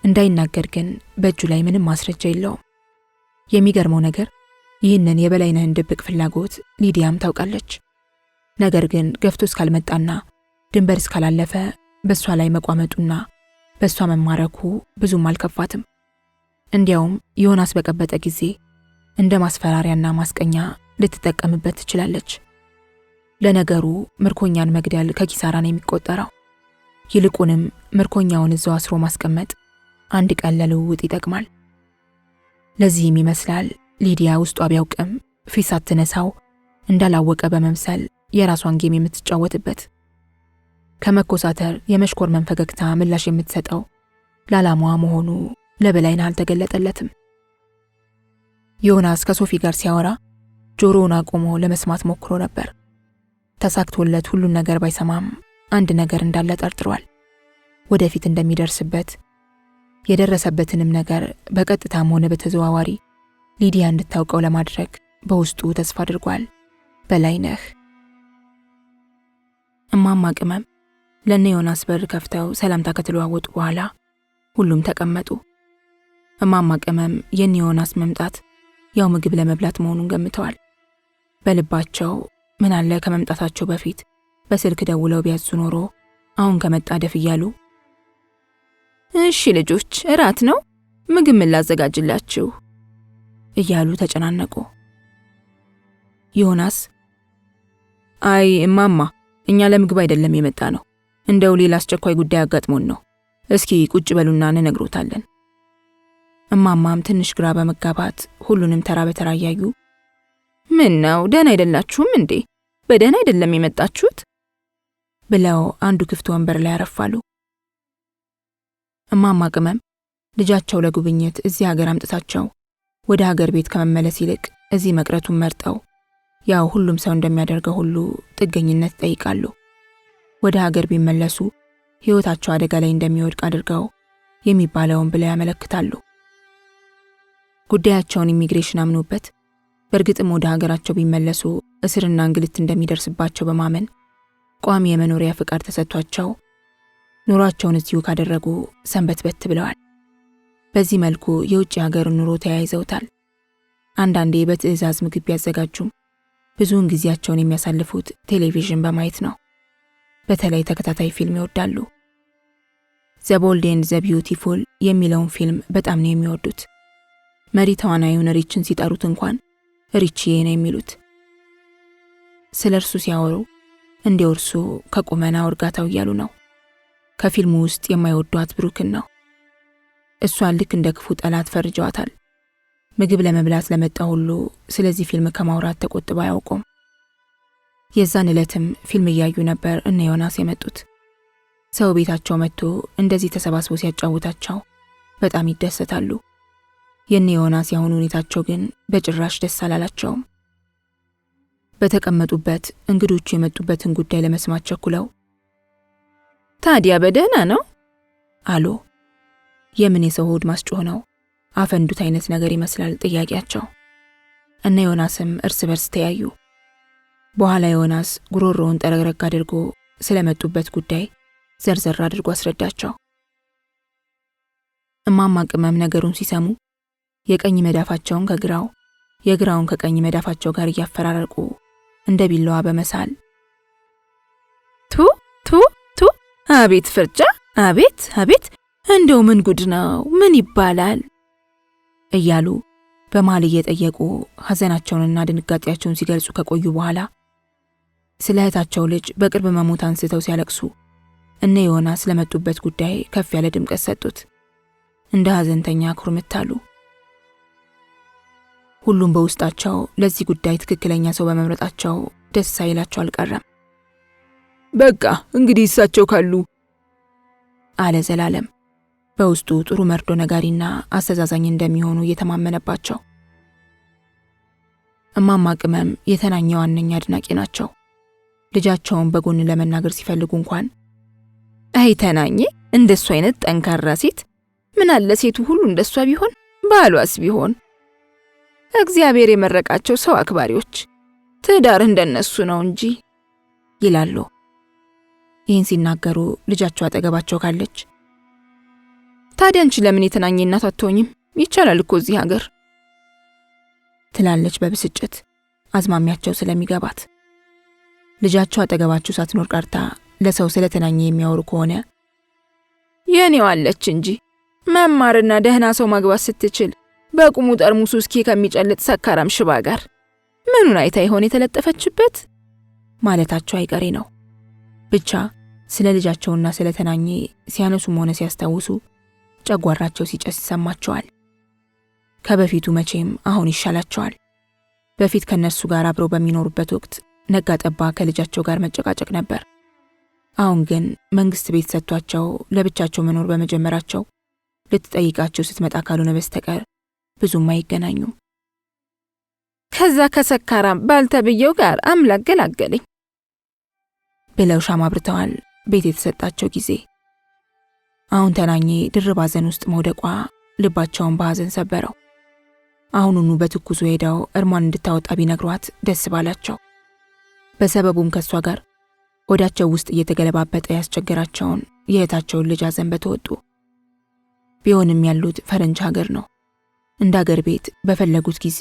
እንዳይናገር ግን በእጁ ላይ ምንም ማስረጃ የለውም። የሚገርመው ነገር ይህንን የበላይነህን ድብቅ ፍላጎት ሊዲያም ታውቃለች። ነገር ግን ገፍቶ እስካልመጣና ድንበር እስካላለፈ በሷ ላይ መቋመጡና በሷ መማረኩ ብዙም አልከፋትም። እንዲያውም ዮናስ በቀበጠ ጊዜ እንደ ማስፈራሪያና ማስቀኛ ልትጠቀምበት ትችላለች። ለነገሩ ምርኮኛን መግደል ከኪሳራ ነው የሚቆጠረው። ይልቁንም ምርኮኛውን እዛው አስሮ ማስቀመጥ አንድ ቀን ለልውውጥ ይጠቅማል። ለዚህም ይመስላል ሊዲያ ውስጧ ቢያውቅም ፊት ሳትነሳው እንዳላወቀ በመምሰል የራሷን ጌም የምትጫወትበት። ከመኮሳተር የመሽኮርመን ፈገግታ ምላሽ የምትሰጠው ለዓላማዋ መሆኑ ለበላይነህ አልተገለጠለትም። ዮናስ ከሶፊ ጋር ሲያወራ ጆሮውን አቆሞ ለመስማት ሞክሮ ነበር። ተሳክቶለት ሁሉን ነገር ባይሰማም አንድ ነገር እንዳለ ጠርጥሯል። ወደፊት እንደሚደርስበት የደረሰበትንም ነገር በቀጥታም ሆነ በተዘዋዋሪ ሊዲያ እንድታውቀው ለማድረግ በውስጡ ተስፋ አድርጓል። በላይነህ እማማ ቅመም ለነ ዮናስ በር ከፍተው ሰላምታ ከተለዋወጡ በኋላ ሁሉም ተቀመጡ። እማማ ቅመም የነ ዮናስ መምጣት ያው ምግብ ለመብላት መሆኑን ገምተዋል። በልባቸው ምን አለ ከመምጣታቸው በፊት በስልክ ደውለው ቢያዙ ኖሮ አሁን ከመጣ ደፍ እያሉ እሺ ልጆች እራት ነው፣ ምግብ ምን ላዘጋጅላችሁ እያሉ ተጨናነቁ። ዮናስ አይ እማማ እኛ ለምግብ አይደለም የመጣ ነው፣ እንደው ሌላ አስቸኳይ ጉዳይ አጋጥሞን ነው። እስኪ ቁጭ በሉና እንነግሮታለን። እማማም ትንሽ ግራ በመጋባት ሁሉንም ተራ በተራ እያዩ ምን ነው ደህና አይደላችሁም እንዴ? በደህና አይደለም የመጣችሁት ብለው አንዱ ክፍት ወንበር ላይ ያረፋሉ። እማማ ቅመም ልጃቸው ለጉብኝት እዚህ ሀገር አምጥታቸው ወደ ሀገር ቤት ከመመለስ ይልቅ እዚህ መቅረቱን መርጠው ያው ሁሉም ሰው እንደሚያደርገው ሁሉ ጥገኝነት ይጠይቃሉ። ወደ ሀገር ቢመለሱ ሕይወታቸው አደጋ ላይ እንደሚወድቅ አድርገው የሚባለውን ብለው ያመለክታሉ። ጉዳያቸውን ኢሚግሬሽን አምኖበት በእርግጥም ወደ ሀገራቸው ቢመለሱ እስርና እንግልት እንደሚደርስባቸው በማመን ቋሚ የመኖሪያ ፍቃድ ተሰጥቷቸው ኑሯቸውን እዚሁ ካደረጉ ሰንበትበት ብለዋል። በዚህ መልኩ የውጭ ሀገርን ኑሮ ተያይዘውታል። አንዳንዴ በትዕዛዝ ምግብ ቢያዘጋጁም ብዙውን ጊዜያቸውን የሚያሳልፉት ቴሌቪዥን በማየት ነው። በተለይ ተከታታይ ፊልም ይወዳሉ። ዘ ቦልድ ኤንድ ዘ ቢዩቲፉል የሚለውን ፊልም በጣም ነው የሚወዱት። መሪ ተዋናዩን ሪችን ሲጠሩት እንኳን ሪችዬ ነው የሚሉት። ስለ እርሱ ሲያወሩ እንዲያው እርሱ ከቁመናው እርጋታው እያሉ ነው። ከፊልሙ ውስጥ የማይወዷት ብሩክን ነው። እሷን ልክ እንደ ክፉ ጠላት ፈርጀዋታል። ምግብ ለመብላት ለመጣ ሁሉ ስለዚህ ፊልም ከማውራት ተቆጥበው አያውቁም። የዛን ዕለትም ፊልም እያዩ ነበር እነ ዮናስ የመጡት። ሰው ቤታቸው መጥቶ እንደዚህ ተሰባስቦ ሲያጫውታቸው በጣም ይደሰታሉ። የነ ዮናስ ያሁኑ ሁኔታቸው ግን በጭራሽ ደስ አላላቸውም። በተቀመጡበት እንግዶቹ የመጡበትን ጉዳይ ለመስማት ቸኩለው ታዲያ በደህና ነው አሉ። የምን የሰው ሆድ ማስጮህ ነው? አፈንዱት አይነት ነገር ይመስላል ጥያቄያቸው። እነ ዮናስም እርስ በርስ ተያዩ። በኋላ ዮናስ ጉሮሮውን ጠረግረግ አድርጎ ስለመጡበት ጉዳይ ዘርዘር አድርጎ አስረዳቸው። እማማ ቅመም ነገሩን ሲሰሙ የቀኝ መዳፋቸውን ከግራው የግራውን ከቀኝ መዳፋቸው ጋር እያፈራረቁ እንደ ቢላዋ በመሳል ቱ ቱ ቱ አቤት ፍርጫ፣ አቤት አቤት፣ እንደው ምን ጉድ ነው፣ ምን ይባላል እያሉ በመሃል እየጠየቁ ሐዘናቸውንና ድንጋጤያቸውን ሲገልጹ ከቆዩ በኋላ ስለ እህታቸው ልጅ በቅርብ መሞት አንስተው ሲያለቅሱ እነ ዮናስ ስለመጡበት ጉዳይ ከፍ ያለ ድምቀት ሰጡት። እንደ ሐዘንተኛ ኩርምት አሉ። ሁሉም በውስጣቸው ለዚህ ጉዳይ ትክክለኛ ሰው በመምረጣቸው ደስ ሳይላቸው አልቀረም። በቃ እንግዲህ እሳቸው ካሉ አለ ዘላለም በውስጡ ጥሩ መርዶ ነጋሪና አስተዛዛኝ እንደሚሆኑ እየተማመነባቸው። እማማ ቅመም የተናኘ ዋነኛ አድናቂ ናቸው። ልጃቸውን በጎን ለመናገር ሲፈልጉ እንኳን አይ ተናኘ እንደሱ አይነት ጠንካራ ሴት ምን አለ ሴቱ ሁሉ እንደሷ ቢሆን፣ ባሏስ ቢሆን፣ እግዚአብሔር የመረቃቸው ሰው አክባሪዎች፣ ትዳር እንደነሱ ነው እንጂ ይላሉ። ይህን ሲናገሩ ልጃቸው አጠገባቸው ካለች ታዲያ አንቺ ለምን የተናኘ እናት አትሆኝም? ይቻላል እኮ እዚህ ሀገር ትላለች በብስጭት አዝማሚያቸው ስለሚገባት። ልጃቸው አጠገባቸው ሳትኖር ቀርታ ለሰው ስለተናኘ የሚያወሩ ከሆነ የኔው አለች እንጂ መማርና ደህና ሰው ማግባት ስትችል በቁሙ ጠርሙስ ውስኪ ከሚጨልጥ ሰካራም ሽባ ጋር ምኑን አይታ ይሆን የተለጠፈችበት ማለታቸው አይቀሬ ነው። ብቻ ስለ ልጃቸውና ስለተናኘ ሲያነሱም ሆነ ሲያስታውሱ ጨጓራቸው ሲጨስ ይሰማቸዋል። ከበፊቱ መቼም አሁን ይሻላቸዋል። በፊት ከነሱ ጋር አብረው በሚኖሩበት ወቅት ነጋ ጠባ ከልጃቸው ጋር መጨቃጨቅ ነበር። አሁን ግን መንግስት ቤት ሰጥቷቸው ለብቻቸው መኖር በመጀመራቸው ልትጠይቃቸው ስትመጣ ካልሆነ በስተቀር ብዙም አይገናኙም። ከዛ ከሰካራም ባልተብየው ጋር አምላክ ገላገለኝ ብለው ሻማ አብርተዋል ቤት የተሰጣቸው ጊዜ። አሁን ተናኘ ድርብ ሐዘን ውስጥ መውደቋ ልባቸውን በሐዘን ሰበረው። አሁኑኑ በትኩሱ ሄደው እርሟን እንድታወጣ ቢነግሯት ደስ ባላቸው። በሰበቡም ከሷ ጋር ወዳቸው ውስጥ እየተገለባበጠ ያስቸገራቸውን የእህታቸውን ልጅ ሐዘን በተወጡ። ቢሆንም ያሉት ፈረንጅ ሀገር ነው። እንደ ሀገር ቤት በፈለጉት ጊዜ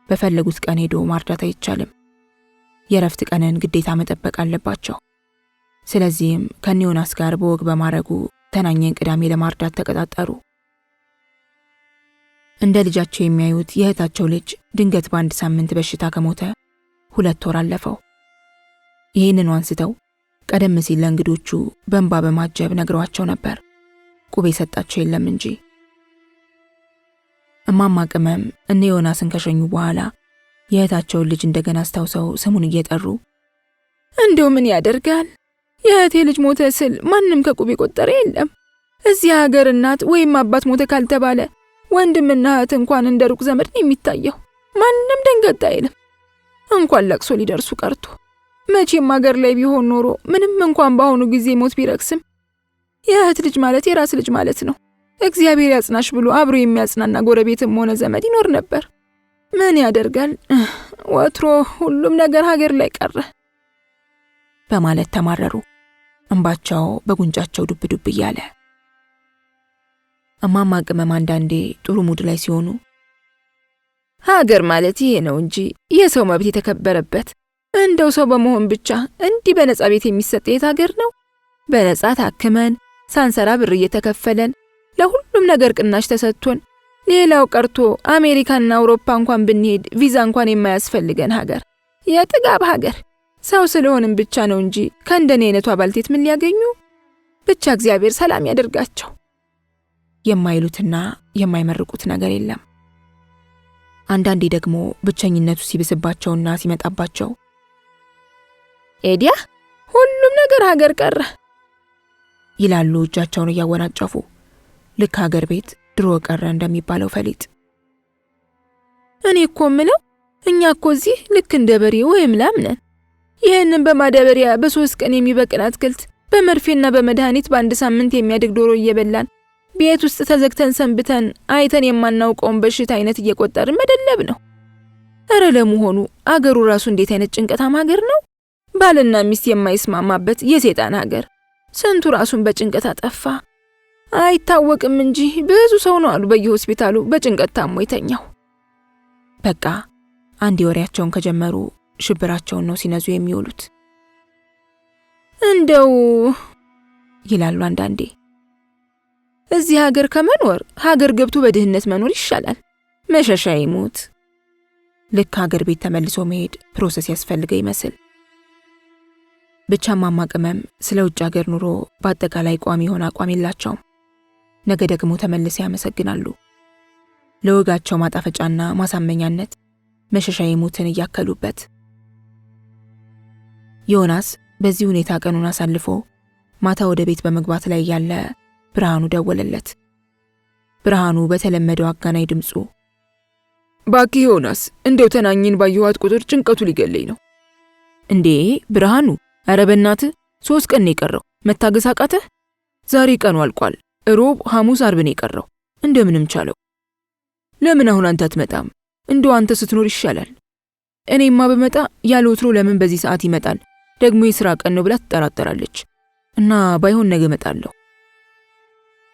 በፈለጉት ቀን ሄዶ ማርዳት አይቻልም። የረፍት ቀንን ግዴታ መጠበቅ አለባቸው። ስለዚህም ከነ ዮናስ ጋር በወግ በማረጉ ተናኘን ቅዳሜ ለማርዳት ተቀጣጠሩ። እንደ ልጃቸው የሚያዩት የእህታቸው ልጅ ድንገት በአንድ ሳምንት በሽታ ከሞተ 2 ወር አለፈው። ይህንን አንስተው ቀደም ሲል ለእንግዶቹ በእንባ በማጀብ ነግረዋቸው ነበር። ቁብ የሰጣቸው የለም እንጂ። እማማ ቅመም እነ ዮናስን ከሸኙ በኋላ የእህታቸውን ልጅ እንደገና አስታውሰው ስሙን እየጠሩ እንደው ምን ያደርጋል የእህቴ ልጅ ሞተ ስል ማንም ከቁብ የቆጠረ የለም፣ እዚህ ሀገር እናት ወይም አባት ሞተ ካልተባለ ወንድምና እህት እንኳን እንደ ሩቅ ዘመድ ነው የሚታየው። ማንም ደንገጥ አይልም። እንኳን ለቅሶ ሊደርሱ ቀርቶ መቼም ሀገር ላይ ቢሆን ኖሮ ምንም እንኳን በአሁኑ ጊዜ ሞት ቢረክስም የእህት ልጅ ማለት የራስ ልጅ ማለት ነው። እግዚአብሔር ያጽናሽ ብሎ አብሮ የሚያጽናና ጎረቤትም ሆነ ዘመድ ይኖር ነበር። ምን ያደርጋል፣ ወትሮ ሁሉም ነገር ሀገር ላይ ቀረ በማለት ተማረሩ። እንባቸው በጉንጫቸው ዱብ ዱብ እያለ እማማ ቅመም አንዳንዴ ጥሩ ሙድ ላይ ሲሆኑ ሀገር ማለት ይሄ ነው እንጂ የሰው መብት የተከበረበት እንደው ሰው በመሆን ብቻ እንዲህ በነጻ ቤት የሚሰጥ የት ሀገር ነው? በነጻ ታክመን ሳንሰራ ብር እየተከፈለን ለሁሉም ነገር ቅናሽ ተሰጥቶን ሌላው ቀርቶ አሜሪካና አውሮፓ እንኳን ብንሄድ ቪዛ እንኳን የማያስፈልገን ሀገር፣ የጥጋብ ሀገር። ሰው ስለሆንም ብቻ ነው እንጂ ከእንደኔ አይነቱ አባልቴት ምን ሊያገኙ? ብቻ እግዚአብሔር ሰላም ያደርጋቸው የማይሉትና የማይመርቁት ነገር የለም። አንዳንዴ ደግሞ ብቸኝነቱ ሲብስባቸውና ሲመጣባቸው ኤዲያ ሁሉም ነገር ሀገር ቀረ ይላሉ እጃቸውን እያወናጨፉ፣ ልክ ሀገር ቤት ድሮ ቀረ እንደሚባለው ፈሊጥ። እኔ እኮ ምለው እኛ እኮ እዚህ ልክ እንደ በሬ ወይም ላም ነን። ይህንን በማዳበሪያ በ3 ቀን የሚበቅል አትክልት በመርፌና በመድኃኒት በአንድ ሳምንት የሚያድግ ዶሮ እየበላን ቤት ውስጥ ተዘግተን ሰንብተን አይተን የማናውቀውን በሽታ አይነት እየቆጠርን መደለብ ነው። እረ ለመሆኑ አገሩ ራሱ እንዴት አይነት ጭንቀታም ሀገር ነው! ባልና ሚስት የማይስማማበት የሰይጣን ሀገር። ስንቱ ራሱን በጭንቀት አጠፋ። አይታወቅም እንጂ ብዙ ሰው ነው አሉ በየሆስፒታሉ በጭንቀት ታሞ የተኛው። በቃ አንድ ወሬያቸውን ከጀመሩ ሽብራቸውን ነው ሲነዙ የሚውሉት። እንደው ይላሉ አንዳንዴ እዚህ ሀገር ከመኖር ሀገር ገብቶ በድህነት መኖር ይሻላል። መሸሻ ይሙት። ልክ ሀገር ቤት ተመልሶ መሄድ ፕሮሰስ ያስፈልገ ይመስል። ብቻ እማማ ቅመም ስለ ውጭ ሀገር ኑሮ በአጠቃላይ ቋሚ የሆነ አቋም የላቸውም። ነገ ደግሞ ተመልሰው ያመሰግናሉ። ለወጋቸው ማጣፈጫና ማሳመኛነት መሸሻ ይሙትን እያከሉበት። ዮናስ በዚህ ሁኔታ ቀኑን አሳልፎ ማታ ወደ ቤት በመግባት ላይ ያለ ብርሃኑ ደወለለት። ብርሃኑ በተለመደው አጋናይ ድምፁ ባክህ ዮናስ፣ እንደው ተናኝን ባየኋት ቁጥር ጭንቀቱ ሊገለኝ ነው። እንዴ ብርሃኑ፣ ኧረ በእናትህ 3 ቀን ነው የቀረው፣ መታገስ አቃተህ? ዛሬ ቀኑ አልቋል። ሮብ፣ ሐሙስ፣ አርብ ነው የቀረው። እንደምንም ቻለው። ለምን አሁን አንተ አትመጣም? እንደው አንተ ስትኖር ይሻላል። እኔማ በመጣ ያለ ወትሮ ለምን በዚህ ሰዓት ይመጣል? ደግሞ የሥራ ቀን ነው ብላ ትጠራጠራለች። እና ባይሆን ነገ እመጣለሁ።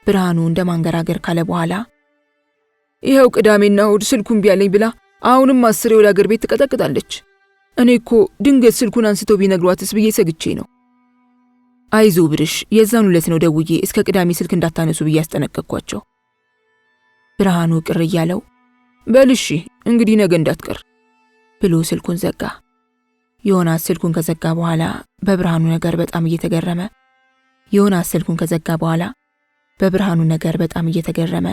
ብርሃኑ እንደማንገራገር ካለ በኋላ ይኸው ቅዳሜና እሑድ ስልኩን ቢያለኝ ብላ አሁንም 10 ወደ አገር ቤት ትቀጠቅጣለች። እኔ እኮ ድንገት ስልኩን አንስተው ቢነግሯትስ ብዬ ሰግቼ ነው። አይዞ ብርሽ፣ የዛን ዕለት ነው ደውዬ እስከ ቅዳሜ ስልክ እንዳታነሱ ብዬ ያስጠነቀቅኳቸው። ብርሃኑ ቅር እያለው በልሺ እንግዲህ ነገ እንዳትቀር ብሎ ስልኩን ዘጋ። ዮናስ ስልኩን ከዘጋ በኋላ በብርሃኑ ነገር በጣም እየተገረመ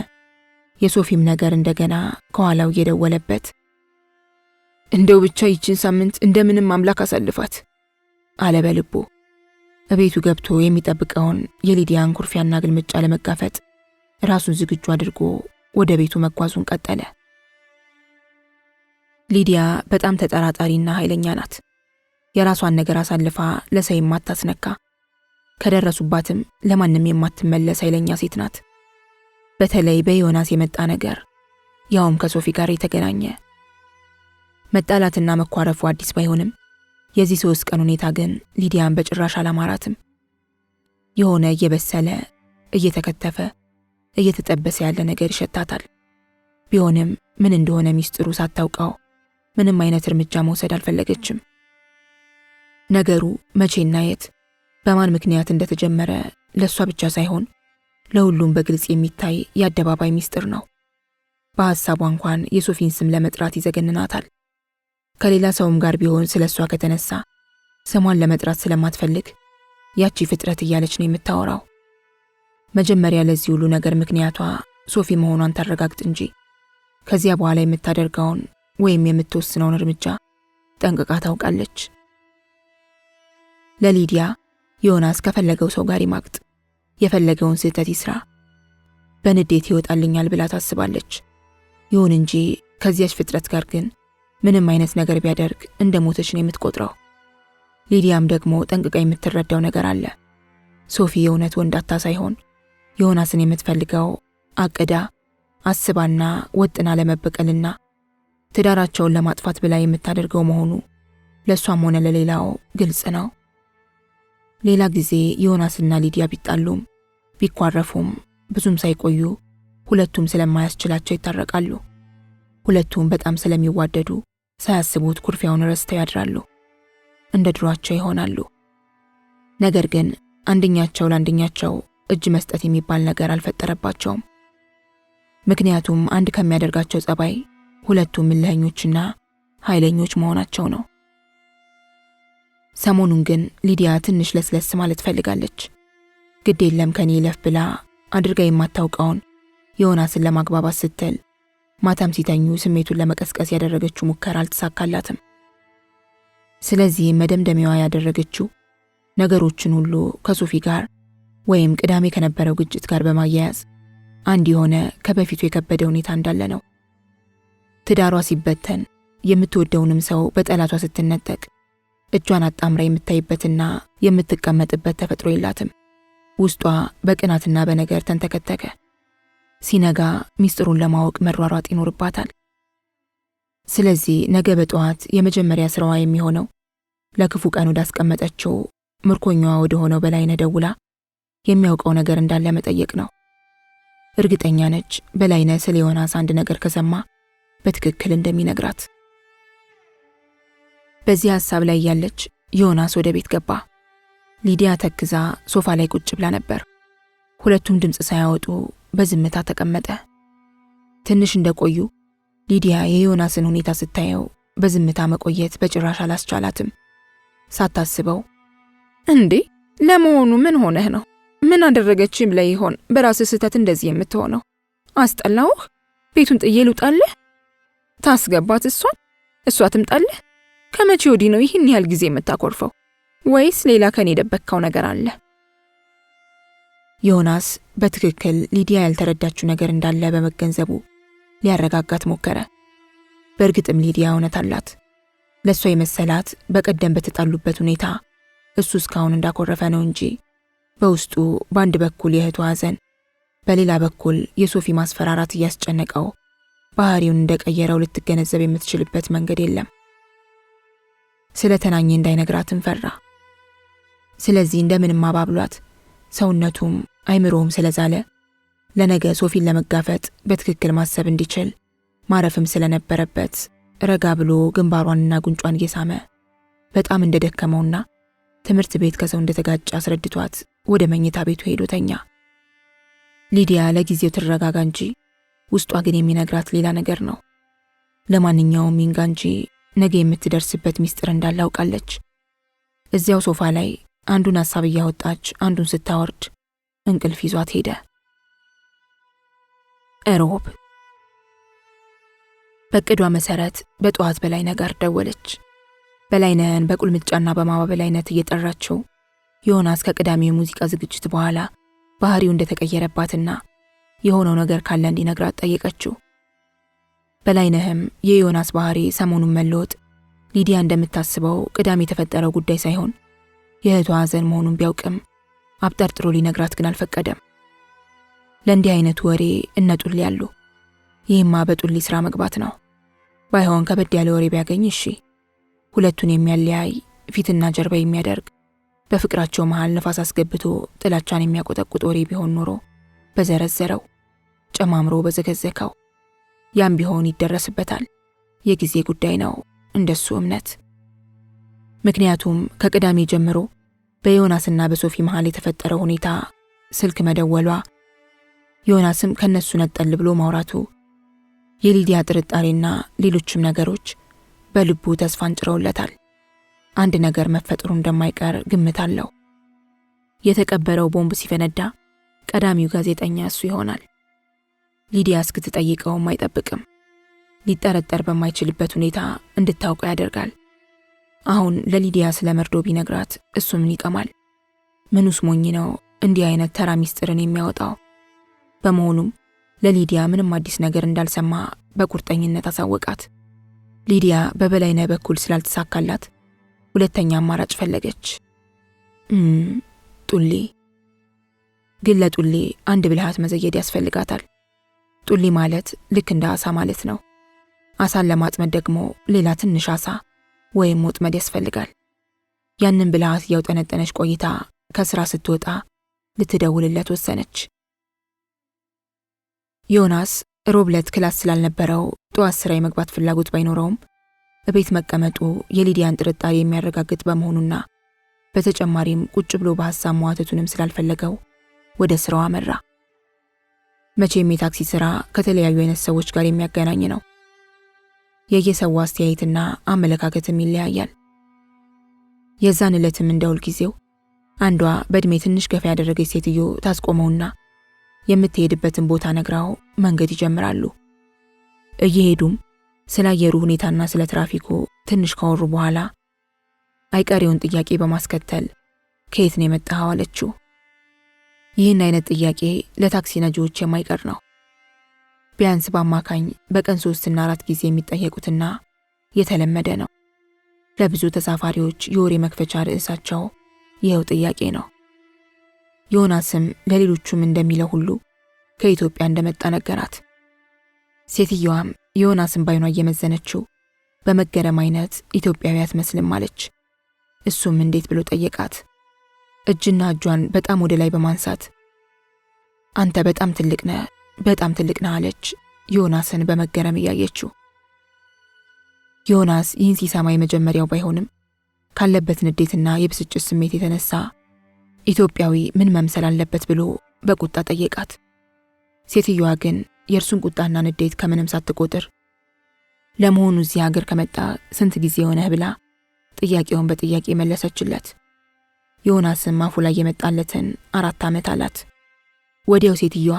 የሶፊም ነገር እንደገና ከኋላው እየደወለበት እንደው ብቻ ይችን ሳምንት እንደምንም አምላክ አሳልፋት አለ በልቡ። እቤቱ ገብቶ የሚጠብቀውን የሊዲያን ኩርፊያና ግልምጫ ለመጋፈጥ ራሱን ዝግጁ አድርጎ ወደ ቤቱ መጓዙን ቀጠለ። ሊዲያ በጣም ተጠራጣሪና ኃይለኛ ናት። የራሷን ነገር አሳልፋ ለሰው የማታስነካ፣ ከደረሱባትም ለማንም የማትመለስ ኃይለኛ ሴት ናት። በተለይ በዮናስ የመጣ ነገር፣ ያውም ከሶፊ ጋር የተገናኘ። መጣላትና መኳረፉ አዲስ ባይሆንም የዚህ 3 ቀን ሁኔታ ግን ሊዲያን በጭራሽ አላማራትም። የሆነ እየበሰለ እየተከተፈ እየተጠበሰ ያለ ነገር ይሸታታል። ቢሆንም ምን እንደሆነ ሚስጥሩ ሳታውቀው ምንም አይነት እርምጃ መውሰድ አልፈለገችም። ነገሩ መቼና የት በማን ምክንያት እንደተጀመረ ለሷ ብቻ ሳይሆን ለሁሉም በግልጽ የሚታይ የአደባባይ ሚስጥር ነው። በሐሳቧ እንኳን የሶፊን ስም ለመጥራት ይዘገንናታል። ከሌላ ሰውም ጋር ቢሆን ስለሷ ከተነሳ ስሟን ለመጥራት ስለማትፈልግ ያቺ ፍጥረት እያለች ነው የምታወራው። መጀመሪያ ለዚህ ሁሉ ነገር ምክንያቷ ሶፊ መሆኗን ታረጋግጥ እንጂ ከዚያ በኋላ የምታደርገውን ወይም የምትወስነውን እርምጃ ጠንቅቃ ታውቃለች። ለሊዲያ ዮናስ ከፈለገው ሰው ጋር ይማግጥ፣ የፈለገውን ስህተት ይስራ በንዴት ይወጣልኛል ብላ ታስባለች። ይሁን እንጂ ከዚያች ፍጥረት ጋር ግን ምንም አይነት ነገር ቢያደርግ እንደሞተች ነው የምትቆጥረው። ሊዲያም ደግሞ ጠንቅቃ የምትረዳው ነገር አለ። ሶፊ የእውነት ወንዳታ ሳይሆን ዮናስን የምትፈልገው አቅዳ አስባና ወጥና ለመበቀልና ትዳራቸውን ለማጥፋት ብላ የምታደርገው መሆኑ ለሷም ሆነ ለሌላው ግልጽ ነው። ሌላ ጊዜ ዮናስና ሊዲያ ቢጣሉም ቢኳረፉም ብዙም ሳይቆዩ ሁለቱም ስለማያስችላቸው ይታረቃሉ። ሁለቱም በጣም ስለሚዋደዱ ሳያስቡት ኩርፊያውን ረስተው ያድራሉ። እንደ ድሯቸው ይሆናሉ። ነገር ግን አንደኛቸው ለአንደኛቸው እጅ መስጠት የሚባል ነገር አልፈጠረባቸውም። ምክንያቱም አንድ ከሚያደርጋቸው ጸባይ ሁለቱም እልህኞችና ኃይለኞች መሆናቸው ነው። ሰሞኑን ግን ሊዲያ ትንሽ ለስለስ ማለት ፈልጋለች። ግድ የለም ከኔ ይለፍ ብላ አድርጋ የማታውቀውን ዮናስን ለማግባባት ስትል ማታም ሲተኙ ስሜቱን ለመቀስቀስ ያደረገችው ሙከራ አልተሳካላትም። ስለዚህ መደምደሚያዋ ያደረገችው ነገሮችን ሁሉ ከሶፊ ጋር ወይም ቅዳሜ ከነበረው ግጭት ጋር በማያያዝ አንድ የሆነ ከበፊቱ የከበደ ሁኔታ እንዳለ ነው። ትዳሯ ሲበተን የምትወደውንም ሰው በጠላቷ ስትነጠቅ እጇን አጣምራ የምታይበትና የምትቀመጥበት ተፈጥሮ የላትም። ውስጧ በቅናትና በነገር ተንተከተከ። ሲነጋ ሚስጥሩን ለማወቅ መሯሯጥ ይኖርባታል። ስለዚህ ነገ በጠዋት የመጀመሪያ ስራዋ የሚሆነው ለክፉ ቀን ወዳስቀመጠችው ምርኮኛዋ ወደ ሆነው በላይነህ ደውላ የሚያውቀው ነገር እንዳለ መጠየቅ ነው። እርግጠኛ ነች በላይነህ ስለ ዮናስ አንድ ነገር ከሰማ በትክክል እንደሚነግራት። በዚህ ሐሳብ ላይ ያለች ዮናስ ወደ ቤት ገባ። ሊዲያ ተክዛ ሶፋ ላይ ቁጭ ብላ ነበር። ሁለቱም ድምጽ ሳያወጡ በዝምታ ተቀመጠ። ትንሽ እንደቆዩ ሊዲያ የዮናስን ሁኔታ ስታየው በዝምታ መቆየት በጭራሽ አላስቻላትም። ሳታስበው እንዴ ለመሆኑ ምን ሆነህ ነው? ምን አደረገችም ብለህ ይሆን በራስህ ስህተት እንደዚህ የምትሆነው? አስጠላውህ? ቤቱን ጥዬ ልውጣልህ? ታስገባት እሷ ትምጣልህ? ከመቼ ወዲህ ነው ይህን ያህል ጊዜ የምታኮርፈው? ወይስ ሌላ ከኔ የደበቅከው ነገር አለ? ዮናስ በትክክል ሊዲያ ያልተረዳችው ነገር እንዳለ በመገንዘቡ ሊያረጋጋት ሞከረ። በእርግጥም ሊዲያ እውነት አላት። ለሷ የመሰላት በቀደም በተጣሉበት ሁኔታ እሱ እስካሁን እንዳኮረፈ ነው እንጂ በውስጡ በአንድ በኩል የእህቱ ሐዘን፣ በሌላ በኩል የሶፊ ማስፈራራት እያስጨነቀው ባህሪውን እንደቀየረው ልትገነዘብ የምትችልበት መንገድ የለም። ስለተናኘ እንዳይነግራትም ፈራ። ስለዚህ እንደምንም አባብሏት ሰውነቱም አይምሮውም ስለዛለ ለነገ ሶፊን ለመጋፈጥ በትክክል ማሰብ እንዲችል ማረፍም ስለነበረበት ረጋ ብሎ ግንባሯንና ጉንጯን እየሳመ በጣም እንደደከመውና ትምህርት ቤት ከሰው እንደተጋጨ አስረድቷት ወደ መኝታ ቤቱ ሄዶ ተኛ። ሊዲያ ለጊዜው ትረጋጋ እንጂ ውስጧ ግን የሚነግራት ሌላ ነገር ነው። ለማንኛውም ይንጋ እንጂ ነገ የምትደርስበት ሚስጥር እንዳለ አውቃለች። እዚያው ሶፋ ላይ አንዱን ሐሳብ እያወጣች አንዱን ስታወርድ እንቅልፍ ይዟት ሄደ። እሮብ በቅዷ መሰረት በጠዋት በላይነህ ጋር ደወለች። በላይነህን በቁልምጫና በማባበል አይነት እየጠራችው ዮናስ ከቅዳሜው የሙዚቃ ዝግጅት በኋላ ባህሪው እንደተቀየረባትና የሆነው ነገር ካለ እንዲነግራት ጠየቀችው። በላይነህም የዮናስ ባህሪ ሰሞኑን መለወጥ ሊዲያ እንደምታስበው ቅዳሜ የተፈጠረው ጉዳይ ሳይሆን የእህቷ ሐዘን መሆኑን ቢያውቅም አብጠርጥሮ ሊነግራት ግን አልፈቀደም። ለእንዲህ አይነቱ ወሬ እነ ጡሊ ያሉ። ይህማ በጡሊ ስራ መግባት ነው። ባይሆን ከበድ ያለ ወሬ ቢያገኝ እሺ። ሁለቱን የሚያለያይ ፊትና ጀርባ የሚያደርግ በፍቅራቸው መሃል ነፋስ አስገብቶ ጥላቻን የሚያቆጠቁጥ ወሬ ቢሆን ኖሮ በዘረዘረው ጨማምሮ በዘገዘከው ያም ቢሆን ይደረስበታል። የጊዜ ጉዳይ ነው እንደሱ እምነት። ምክንያቱም ከቅዳሜ ጀምሮ በዮናስና በሶፊ መሃል የተፈጠረው ሁኔታ፣ ስልክ መደወሏ፣ ዮናስም ከነሱ ነጠል ብሎ ማውራቱ፣ የሊዲያ ጥርጣሬና ሌሎችም ነገሮች በልቡ ተስፋን ጭረውለታል። አንድ ነገር መፈጠሩ እንደማይቀር ግምት አለው። የተቀበረው ቦምብ ሲፈነዳ ቀዳሚው ጋዜጠኛ እሱ ይሆናል። ሊዲያ እስክትጠይቀውም አይጠብቅም። ሊጠረጠር በማይችልበት ሁኔታ እንድታውቀው ያደርጋል። አሁን ለሊዲያ ስለ መርዶ ቢነግራት እሱ ምን ይቀማል? ምኑስ ሞኝ ነው እንዲህ አይነት ተራ ሚስጥርን የሚያወጣው? በመሆኑም ለሊዲያ ምንም አዲስ ነገር እንዳልሰማ በቁርጠኝነት አሳወቃት። ሊዲያ በበላይነህ በኩል ስላልተሳካላት ሁለተኛ አማራጭ ፈለገች። ጡሌ። ግን ለጡሌ አንድ ብልሃት መዘየድ ያስፈልጋታል። ጡሌ ማለት ልክ እንደ አሳ ማለት ነው። አሳን ለማጥመድ ደግሞ ሌላ ትንሽ አሳ ወይም ወጥመድ ያስፈልጋል። ያንን ብልሃት እያውጠነጠነች ቆይታ ከስራ ስትወጣ ልትደውልለት ወሰነች። ዮናስ ሮብ ዕለት ክላስ ስላልነበረው ጠዋት ስራ የመግባት ፍላጎት ባይኖረውም እቤት መቀመጡ የሊዲያን ጥርጣሬ የሚያረጋግጥ በመሆኑና በተጨማሪም ቁጭ ብሎ በሐሳብ መዋተቱንም ስላልፈለገው ወደ ስራው አመራ። መቼም የታክሲ ስራ ከተለያዩ አይነት ሰዎች ጋር የሚያገናኝ ነው። የየሰው አስተያየትና አመለካከትም ይለያያል። የዛን ዕለትም እንደ ሁልጊዜው አንዷ በእድሜ ትንሽ ገፋ ያደረገች ሴትዮ ታስቆመውና የምትሄድበትን ቦታ ነግራው መንገድ ይጀምራሉ። እየሄዱም ስለ አየሩ ሁኔታና ስለ ትራፊኩ ትንሽ ካወሩ በኋላ አይቀሬውን ጥያቄ በማስከተል ከየት ነው የመጣኸው አለችው። ይህን አይነት ጥያቄ ለታክሲ ነጂዎች የማይቀር ነው። ቢያንስ በአማካኝ በቀን 3 እና 4 ጊዜ የሚጠየቁትና የተለመደ ነው። ለብዙ ተሳፋሪዎች የወሬ መክፈቻ ርዕሳቸው ይኸው ጥያቄ ነው። ዮናስም ለሌሎቹም እንደሚለው ሁሉ ከኢትዮጵያ እንደመጣ ነገራት። ሴትየዋም ዮናስን ባይኗ እየመዘነችው በመገረም አይነት ኢትዮጵያዊ አትመስልም አለች። እሱም እንዴት ብሎ ጠየቃት። እጅና እጇን በጣም ወደ ላይ በማንሳት አንተ በጣም ትልቅ ነህ አለች፣ ዮናስን በመገረም እያየችው። ዮናስ ይህን ሲሰማ የመጀመሪያው ባይሆንም ካለበት ንዴትና የብስጭት ስሜት የተነሳ ኢትዮጵያዊ ምን መምሰል አለበት ብሎ በቁጣ ጠየቃት። ሴትየዋ ግን የእርሱን ቁጣና ንዴት ከምንም ሳትቆጥር ለመሆኑ እዚህ ሀገር ከመጣ ስንት ጊዜ ሆነህ ብላ ጥያቄውን በጥያቄ መለሰችለት። ዮናስም አፉ ላይ የመጣለትን 4 ዓመት አላት። ወዲያው ሴትየዋ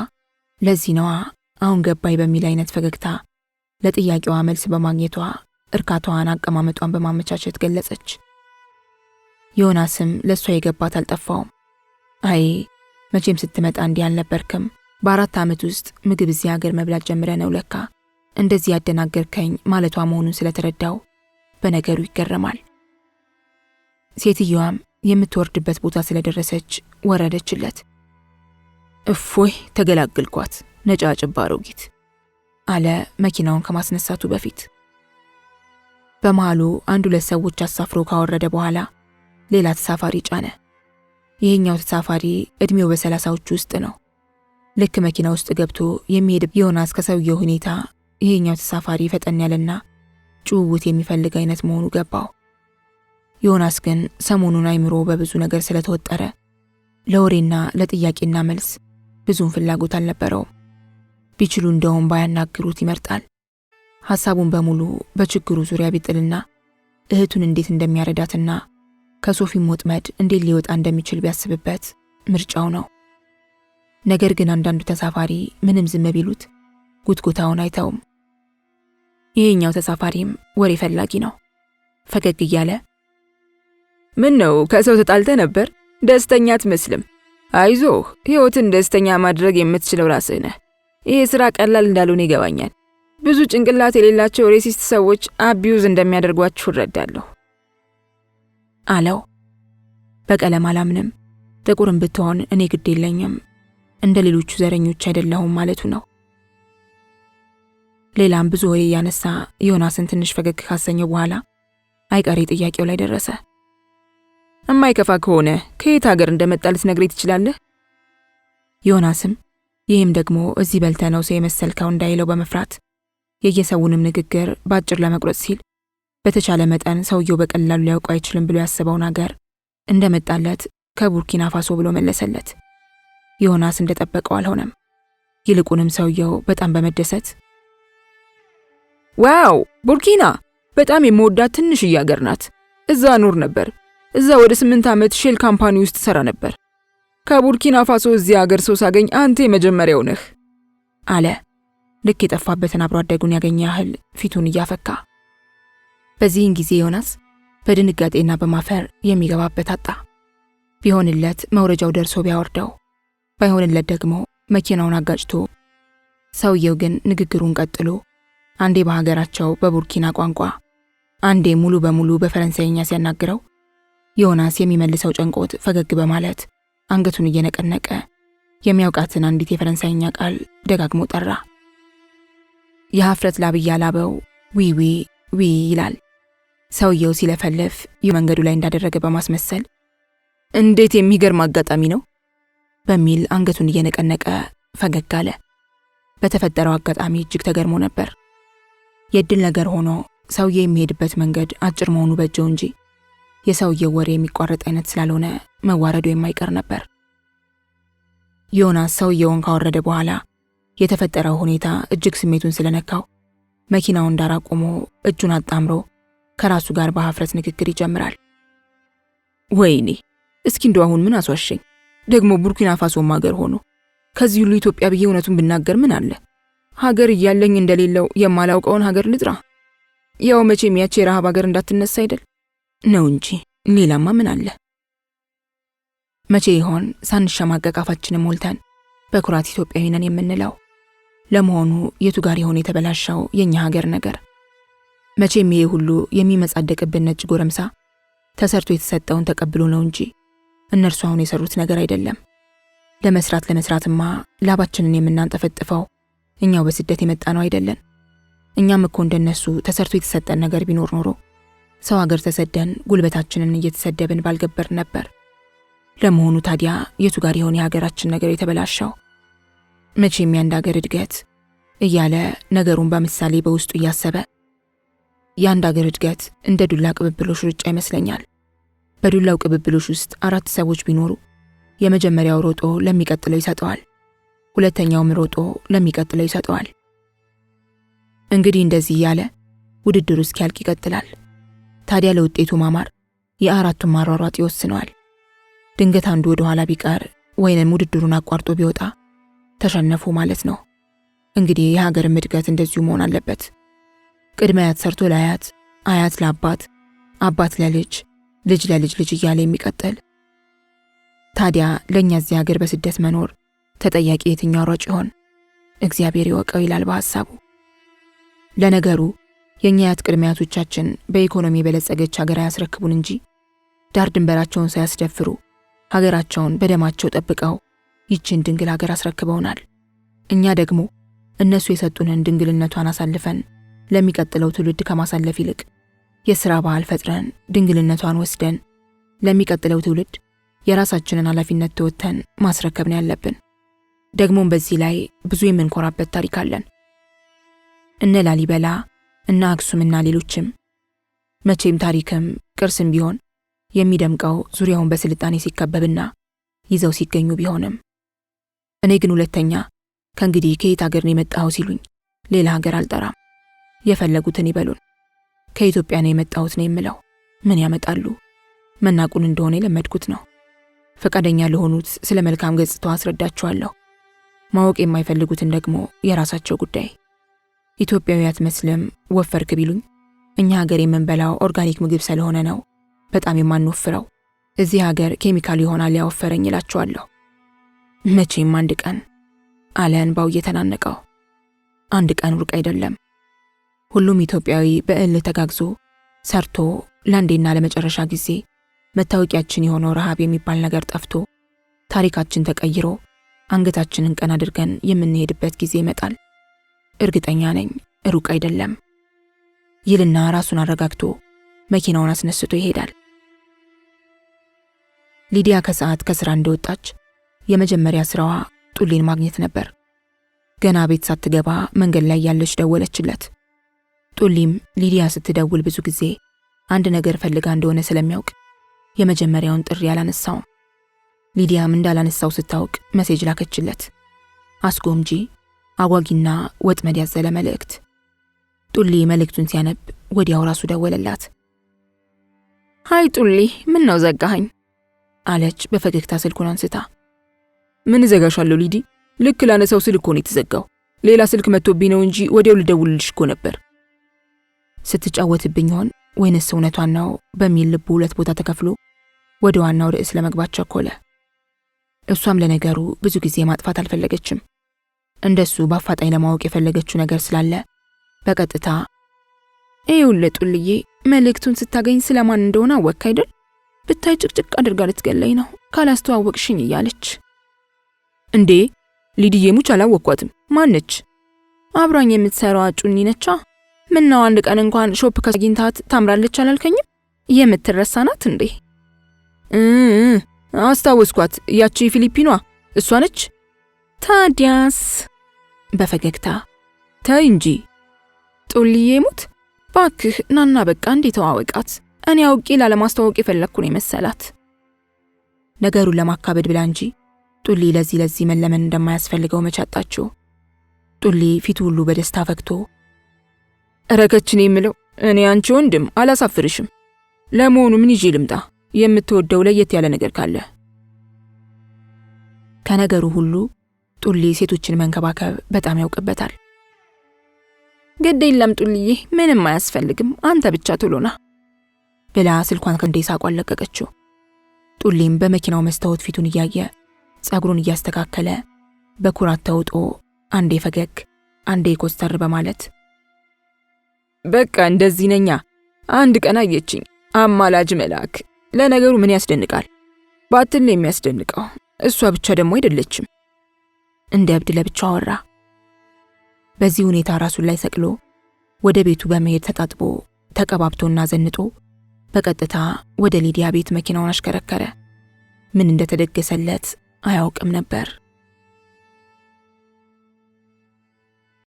ለዚህ ነዋ አሁን ገባይ በሚል አይነት ፈገግታ ለጥያቄዋ መልስ በማግኘቷ እርካታዋን አቀማመጧን በማመቻቸት ገለጸች። ዮናስም ለሷ የገባት አልጠፋውም። አይ መቼም ስትመጣ እንዲህ አልነበርክም። በ4 ዓመት ውስጥ ምግብ እዚህ ሀገር መብላት ጀምረ ነው ለካ እንደዚህ ያደናገርከኝ ማለቷ መሆኑን ስለተረዳው በነገሩ ይገረማል። ሴትየዋም የምትወርድበት ቦታ ስለደረሰች ወረደችለት። እፎይ ተገላግልኳት ነጫጭባ አሮጊት አለ መኪናውን ከማስነሳቱ በፊት። በመሃሉ 1-2 ሰዎች አሳፍሮ ካወረደ በኋላ ሌላ ተሳፋሪ ጫነ። ይሄኛው ተሳፋሪ እድሜው በ30ዎቹ ውስጥ ነው። ልክ መኪና ውስጥ ገብቶ የሚሄድ ዮናስ ከሰውየው ሁኔታ ይሄኛው ተሳፋሪ ፈጠን ያለና ጭውውት የሚፈልግ አይነት መሆኑ ገባው። ዮናስ ግን ሰሞኑን አይምሮ በብዙ ነገር ስለተወጠረ ለወሬና ለጥያቄና መልስ ብዙም ፍላጎት አልነበረውም። ቢችሉ እንደውም ባያናግሩት ይመርጣል። ሐሳቡን በሙሉ በችግሩ ዙሪያ ቢጥልና እህቱን እንዴት እንደሚያረዳትና ከሶፊም ወጥመድ እንዴት ሊወጣ እንደሚችል ቢያስብበት ምርጫው ነው። ነገር ግን አንዳንዱ ተሳፋሪ ምንም ዝም ቢሉት ጉትጉታውን አይተውም። ይሄኛው ተሳፋሪም ወሬ ፈላጊ ነው። ፈገግ እያለ ምን ነው ከሰው ተጣልተ ነበር? ደስተኛ አትመስልም። አይዞህ ህይወትን ደስተኛ ማድረግ የምትችለው ራስህ ነህ። ይሄ ስራ ቀላል እንዳልሆነ ይገባኛል። ብዙ ጭንቅላት የሌላቸው ሬሲስት ሰዎች አቢዩዝ እንደሚያደርጓችሁ እረዳለሁ አለው። በቀለም አላምንም፣ ጥቁርም ብትሆን እኔ ግድ የለኝም፣ እንደ ሌሎቹ ዘረኞች አይደለሁም ማለቱ ነው። ሌላም ብዙ ወሬ ያነሳ ዮናስን ትንሽ ፈገግ ካሰኘው በኋላ አይቀሬ ጥያቄው ላይ ደረሰ። እማይከፋ ከሆነ ከየት ሀገር እንደመጣ ልትነግረኝ ትችላለህ? ዮናስም ይህም ደግሞ እዚህ በልተ ነው ሰው የመሰልከው እንዳይለው በመፍራት የየሰውንም ንግግር ባጭር ለመቁረጥ ሲል በተቻለ መጠን ሰውየው በቀላሉ ሊያውቀው አይችልም ብሎ ያሰበውን ሀገር እንደመጣለት ከቡርኪና ፋሶ ብሎ መለሰለት። ዮናስ እንደጠበቀው አልሆነም። ይልቁንም ሰውየው በጣም በመደሰት ዋው ቡርኪና በጣም የምወዳት ትንሽዬ ሀገር ናት። እዛ ኖር ነበር። እዛ ወደ 8 ዓመት ሼል ካምፓኒ ውስጥ ሰራ ነበር። ከቡርኪና ፋሶ እዚህ ሀገር ሰው ሳገኝ አንተ የመጀመሪያው ነህ አለ። ልክ የጠፋበትን አብሮ አደጉን ያገኘ ያህል ፊቱን እያፈካ። በዚህን ጊዜ ዮናስ በድንጋጤና በማፈር የሚገባበት አጣ። ቢሆንለት መውረጃው ደርሶ ቢያወርደው፣ ባይሆንለት ደግሞ መኪናውን አጋጭቶ። ሰውየው ግን ንግግሩን ቀጥሎ አንዴ በሀገራቸው በቡርኪና ቋንቋ፣ አንዴ ሙሉ በሙሉ በፈረንሳይኛ ሲያናግረው ዮናስ የሚመልሰው ጨንቆት ፈገግ በማለት አንገቱን እየነቀነቀ የሚያውቃትን አንዲት የፈረንሳይኛ ቃል ደጋግሞ ጠራ። የሀፍረት ላብ እያላበው ዊዊ ዊ ይላል። ሰውየው ሲለፈለፍ መንገዱ ላይ እንዳደረገ በማስመሰል እንዴት የሚገርም አጋጣሚ ነው በሚል አንገቱን እየነቀነቀ ፈገግ አለ። በተፈጠረው አጋጣሚ እጅግ ተገርሞ ነበር። የድል ነገር ሆኖ ሰውየው የሚሄድበት መንገድ አጭር መሆኑ በጀው እንጂ የሰውየው ወሬ የሚቋረጥ አይነት ስላልሆነ መዋረዱ የማይቀር ነበር። ዮናስ ሰውየውን ካወረደ በኋላ የተፈጠረው ሁኔታ እጅግ ስሜቱን ስለነካው መኪናውን ዳር አቁሞ እጁን አጣምሮ ከራሱ ጋር በሀፍረት ንግግር ይጀምራል። ወይኔ እስኪ እንደው አሁን ምን አስዋሸኝ? ደግሞ ቡርኪና ፋሶም ሀገር ሆኖ ከዚህ ሁሉ ኢትዮጵያ ብዬ እውነቱን ብናገር ምን አለ? ሀገር እያለኝ እንደሌለው የማላውቀውን ሀገር ልጥራ? ያው መቼም ያቺ የረሃብ ሀገር እንዳትነሳ አይደል ነው እንጂ ሌላማ ምን አለ? መቼ ይሆን ሳንሸማቀቅ አፋችንን ሞልተን በኩራት ኢትዮጵያዊ ነን የምንለው? ለመሆኑ የቱ ጋር ይሆን የተበላሸው የኛ ሀገር ነገር? መቼም ይሄ ሁሉ የሚመጻደቅብን ነጭ ጎረምሳ ተሰርቶ የተሰጠውን ተቀብሎ ነው እንጂ እነርሱ አሁን የሰሩት ነገር አይደለም። ለመስራትማ ላባችንን የምናንጠፈጥፈው እኛው በስደት የመጣ ነው አይደለን? እኛም እኮ እንደነሱ ተሰርቶ የተሰጠን ነገር ቢኖር ኖሮ ሰው ሀገር ተሰደን ጉልበታችንን እየተሰደብን ባልገበር ነበር። ለመሆኑ ታዲያ የቱ ጋር ይሆን የሀገራችን ነገር የተበላሸው? መቼም የአንድ ሀገር እድገት እያለ ነገሩን በምሳሌ በውስጡ እያሰበ የአንድ ሀገር እድገት እንደ ዱላ ቅብብሎሽ ሩጫ ይመስለኛል። በዱላው ቅብብሎሽ ውስጥ 4 ሰዎች ቢኖሩ የመጀመሪያው ሮጦ ለሚቀጥለው ይሰጠዋል፣ ሁለተኛውም ሮጦ ለሚቀጥለው ይሰጠዋል። እንግዲህ እንደዚህ እያለ ውድድሩ እስኪያልቅ ይቀጥላል። ታዲያ ለውጤቱ ማማር የአራቱም ማሯሯጥ ይወስነዋል። ድንገት አንዱ ወደ ኋላ ቢቀር ወይንም ውድድሩን አቋርጦ ቢወጣ ተሸነፉ ማለት ነው። እንግዲህ የሀገርም እድገት እንደዚሁ መሆን አለበት። ቅድመ አያት ሰርቶ ለአያት፣ አያት ለአባት፣ አባት ለልጅ፣ ልጅ ለልጅ ልጅ እያለ የሚቀጥል። ታዲያ ለእኛ እዚህ ሀገር በስደት መኖር ተጠያቂ የትኛው ሯጭ ይሆን? እግዚአብሔር ይወቀው ይላል በሐሳቡ። ለነገሩ የእኛ አያት ቅድመ አያቶቻችን በኢኮኖሚ የበለጸገች ሀገር አያስረክቡን እንጂ ዳር ድንበራቸውን ሳያስደፍሩ ሀገራቸውን በደማቸው ጠብቀው ይችን ድንግል ሀገር አስረክበውናል። እኛ ደግሞ እነሱ የሰጡንን ድንግልነቷን አሳልፈን ለሚቀጥለው ትውልድ ከማሳለፍ ይልቅ የሥራ ባህል ፈጥረን ድንግልነቷን ወስደን ለሚቀጥለው ትውልድ የራሳችንን ኃላፊነት ተወጥተን ማስረከብ ነው ያለብን። ደግሞም በዚህ ላይ ብዙ የምንኮራበት ታሪክ አለን። እነ ላሊበላ እና አክሱምና ሌሎችም። መቼም ታሪክም ቅርስም ቢሆን የሚደምቀው ዙሪያውን በስልጣኔ ሲከበብና ይዘው ሲገኙ ቢሆንም እኔ ግን ሁለተኛ ከእንግዲህ ከየት ሀገር ነው የመጣኸው ሲሉኝ ሌላ ሀገር አልጠራም። የፈለጉትን ይበሉን። ከኢትዮጵያ ነው የመጣሁት ነው የምለው። ምን ያመጣሉ? መናቁን እንደሆነ የለመድኩት ነው። ፈቃደኛ ለሆኑት ስለ መልካም ገጽታው አስረዳቸዋለሁ። ማወቅ የማይፈልጉትን ደግሞ የራሳቸው ጉዳይ። ኢትዮጵያዊ አትመስልም ወፈርክ ቢሉኝ እኛ ሀገር የምንበላው ኦርጋኒክ ምግብ ስለሆነ ነው በጣም የማንወፍረው። እዚህ ሀገር ኬሚካል ይሆናል ያወፈረኝ እላቸዋለሁ። መቼም አንድ ቀን አለ እንባው እየተናነቀው። አንድ ቀን ሩቅ አይደለም። ሁሉም ኢትዮጵያዊ በእልህ ተጋግዞ ሰርቶ ለአንዴና ለመጨረሻ ጊዜ መታወቂያችን የሆነው ረሃብ የሚባል ነገር ጠፍቶ ታሪካችን ተቀይሮ አንገታችንን ቀና አድርገን የምንሄድበት ጊዜ ይመጣል። እርግጠኛ ነኝ ሩቅ አይደለም ይልና ራሱን አረጋግቶ መኪናውን አስነስቶ ይሄዳል። ሊዲያ ከሰዓት ከስራ እንደወጣች የመጀመሪያ ስራዋ ጡሊን ማግኘት ነበር። ገና ቤት ሳትገባ መንገድ ላይ ያለች ደወለችለት። ጡሊም ሊዲያ ስትደውል ብዙ ጊዜ አንድ ነገር ፈልጋ እንደሆነ ስለሚያውቅ የመጀመሪያውን ጥሪ አላነሳውም። ሊዲያም እንዳላነሳው ስታውቅ ሜሴጅ ላከችለት። አስጎምጂ፣ አጓጊና ወጥመድ ያዘለ መልእክት። ጡሊ መልእክቱን ሲያነብ ወዲያው ራሱ ደወለላት። ሃይ ጡሊ፣ ምን ነው ዘጋኸኝ? አለች በፈገግታ ስልኩን አንስታ። ምን ዘጋሻለሁ ሊዲ? ልክ ላነሳው ስልክ ነው የተዘጋው። ሌላ ስልክ መጥቶብኝ ነው እንጂ ወዲያው ልደውልልሽ እኮ ነበር። ስትጫወትብኝ ሆን ወይንስ እውነቷን ነው በሚል ልቡ ሁለት ቦታ ተከፍሎ ወደ ዋናው ርዕስ ለመግባት ቸኮለ። እሷም ለነገሩ ብዙ ጊዜ ማጥፋት አልፈለገችም። እንደሱ በአፋጣኝ ለማወቅ የፈለገችው ነገር ስላለ በቀጥታ ይኸውልህ ጡልዬ፣ መልእክቱን ስታገኝ ስለማን እንደሆነ አወቅ አይደል? ብታይ ጭቅጭቅ አድርጋ ልትገለኝ ነው ካላስተዋወቅሽኝ እያለች። እንዴ ሊዲዬ ሙች አላወቅኳትም። ማነች? አብራኝ የምትሰራው ጩኒ ነቻ። ምነው አንድ ቀን እንኳን ሾፕ ከአግኝታት ታምራለች አላልከኝም? የምትረሳ ናት እንዴ? አስታወስኳት። ያቺ ፊሊፒኗ እሷ ነች። ታዲያስ? በፈገግታ ተይ እንጂ ጡልዬ ሙት ባክህ ናና በቃ እንዴ ተዋወቃት። እኔ አውቄ ላለማስተዋወቅ የፈለኩ ነው መሰላት። ነገሩን ለማካበድ ብላ እንጂ ጡሊ ለዚህ መለመን እንደማያስፈልገው መቻጣችሁ። ጡሊ ፊቱ ሁሉ በደስታ ፈክቶ ረከችን የምለው እኔ አንቺ ወንድም አላሳፍርሽም። ለመሆኑ ምን ይዤ ልምጣ? የምትወደው ለየት ያለ ነገር ካለ? ከነገሩ ሁሉ ጡሊ ሴቶችን መንከባከብ በጣም ያውቅበታል። ግድ የለም ጡልዬ፣ ምንም አያስፈልግም፣ አንተ ብቻ ቶሎና ብላ ስልኳን ከንዴሳ አቋለቀቀችው። ጡሊም በመኪናው መስታወት ፊቱን እያየ ጸጉሩን እያስተካከለ በኩራት ተውጦ አንዴ ፈገግ አንዴ ኮስተር በማለት በቃ እንደዚህ ነኛ። አንድ ቀን አየችኝ አማላጅ መልአክ። ለነገሩ ምን ያስደንቃል? ባትል የሚያስደንቀው እሷ ብቻ ደግሞ አይደለችም። እንደ እብድ ለብቻው አወራ። በዚህ ሁኔታ ራሱን ላይ ሰቅሎ ወደ ቤቱ በመሄድ ተጣጥቦ ተቀባብቶና ዘንጦ በቀጥታ ወደ ሊዲያ ቤት መኪናውን አሽከረከረ። ምን እንደተደገሰለት አያውቅም ነበር።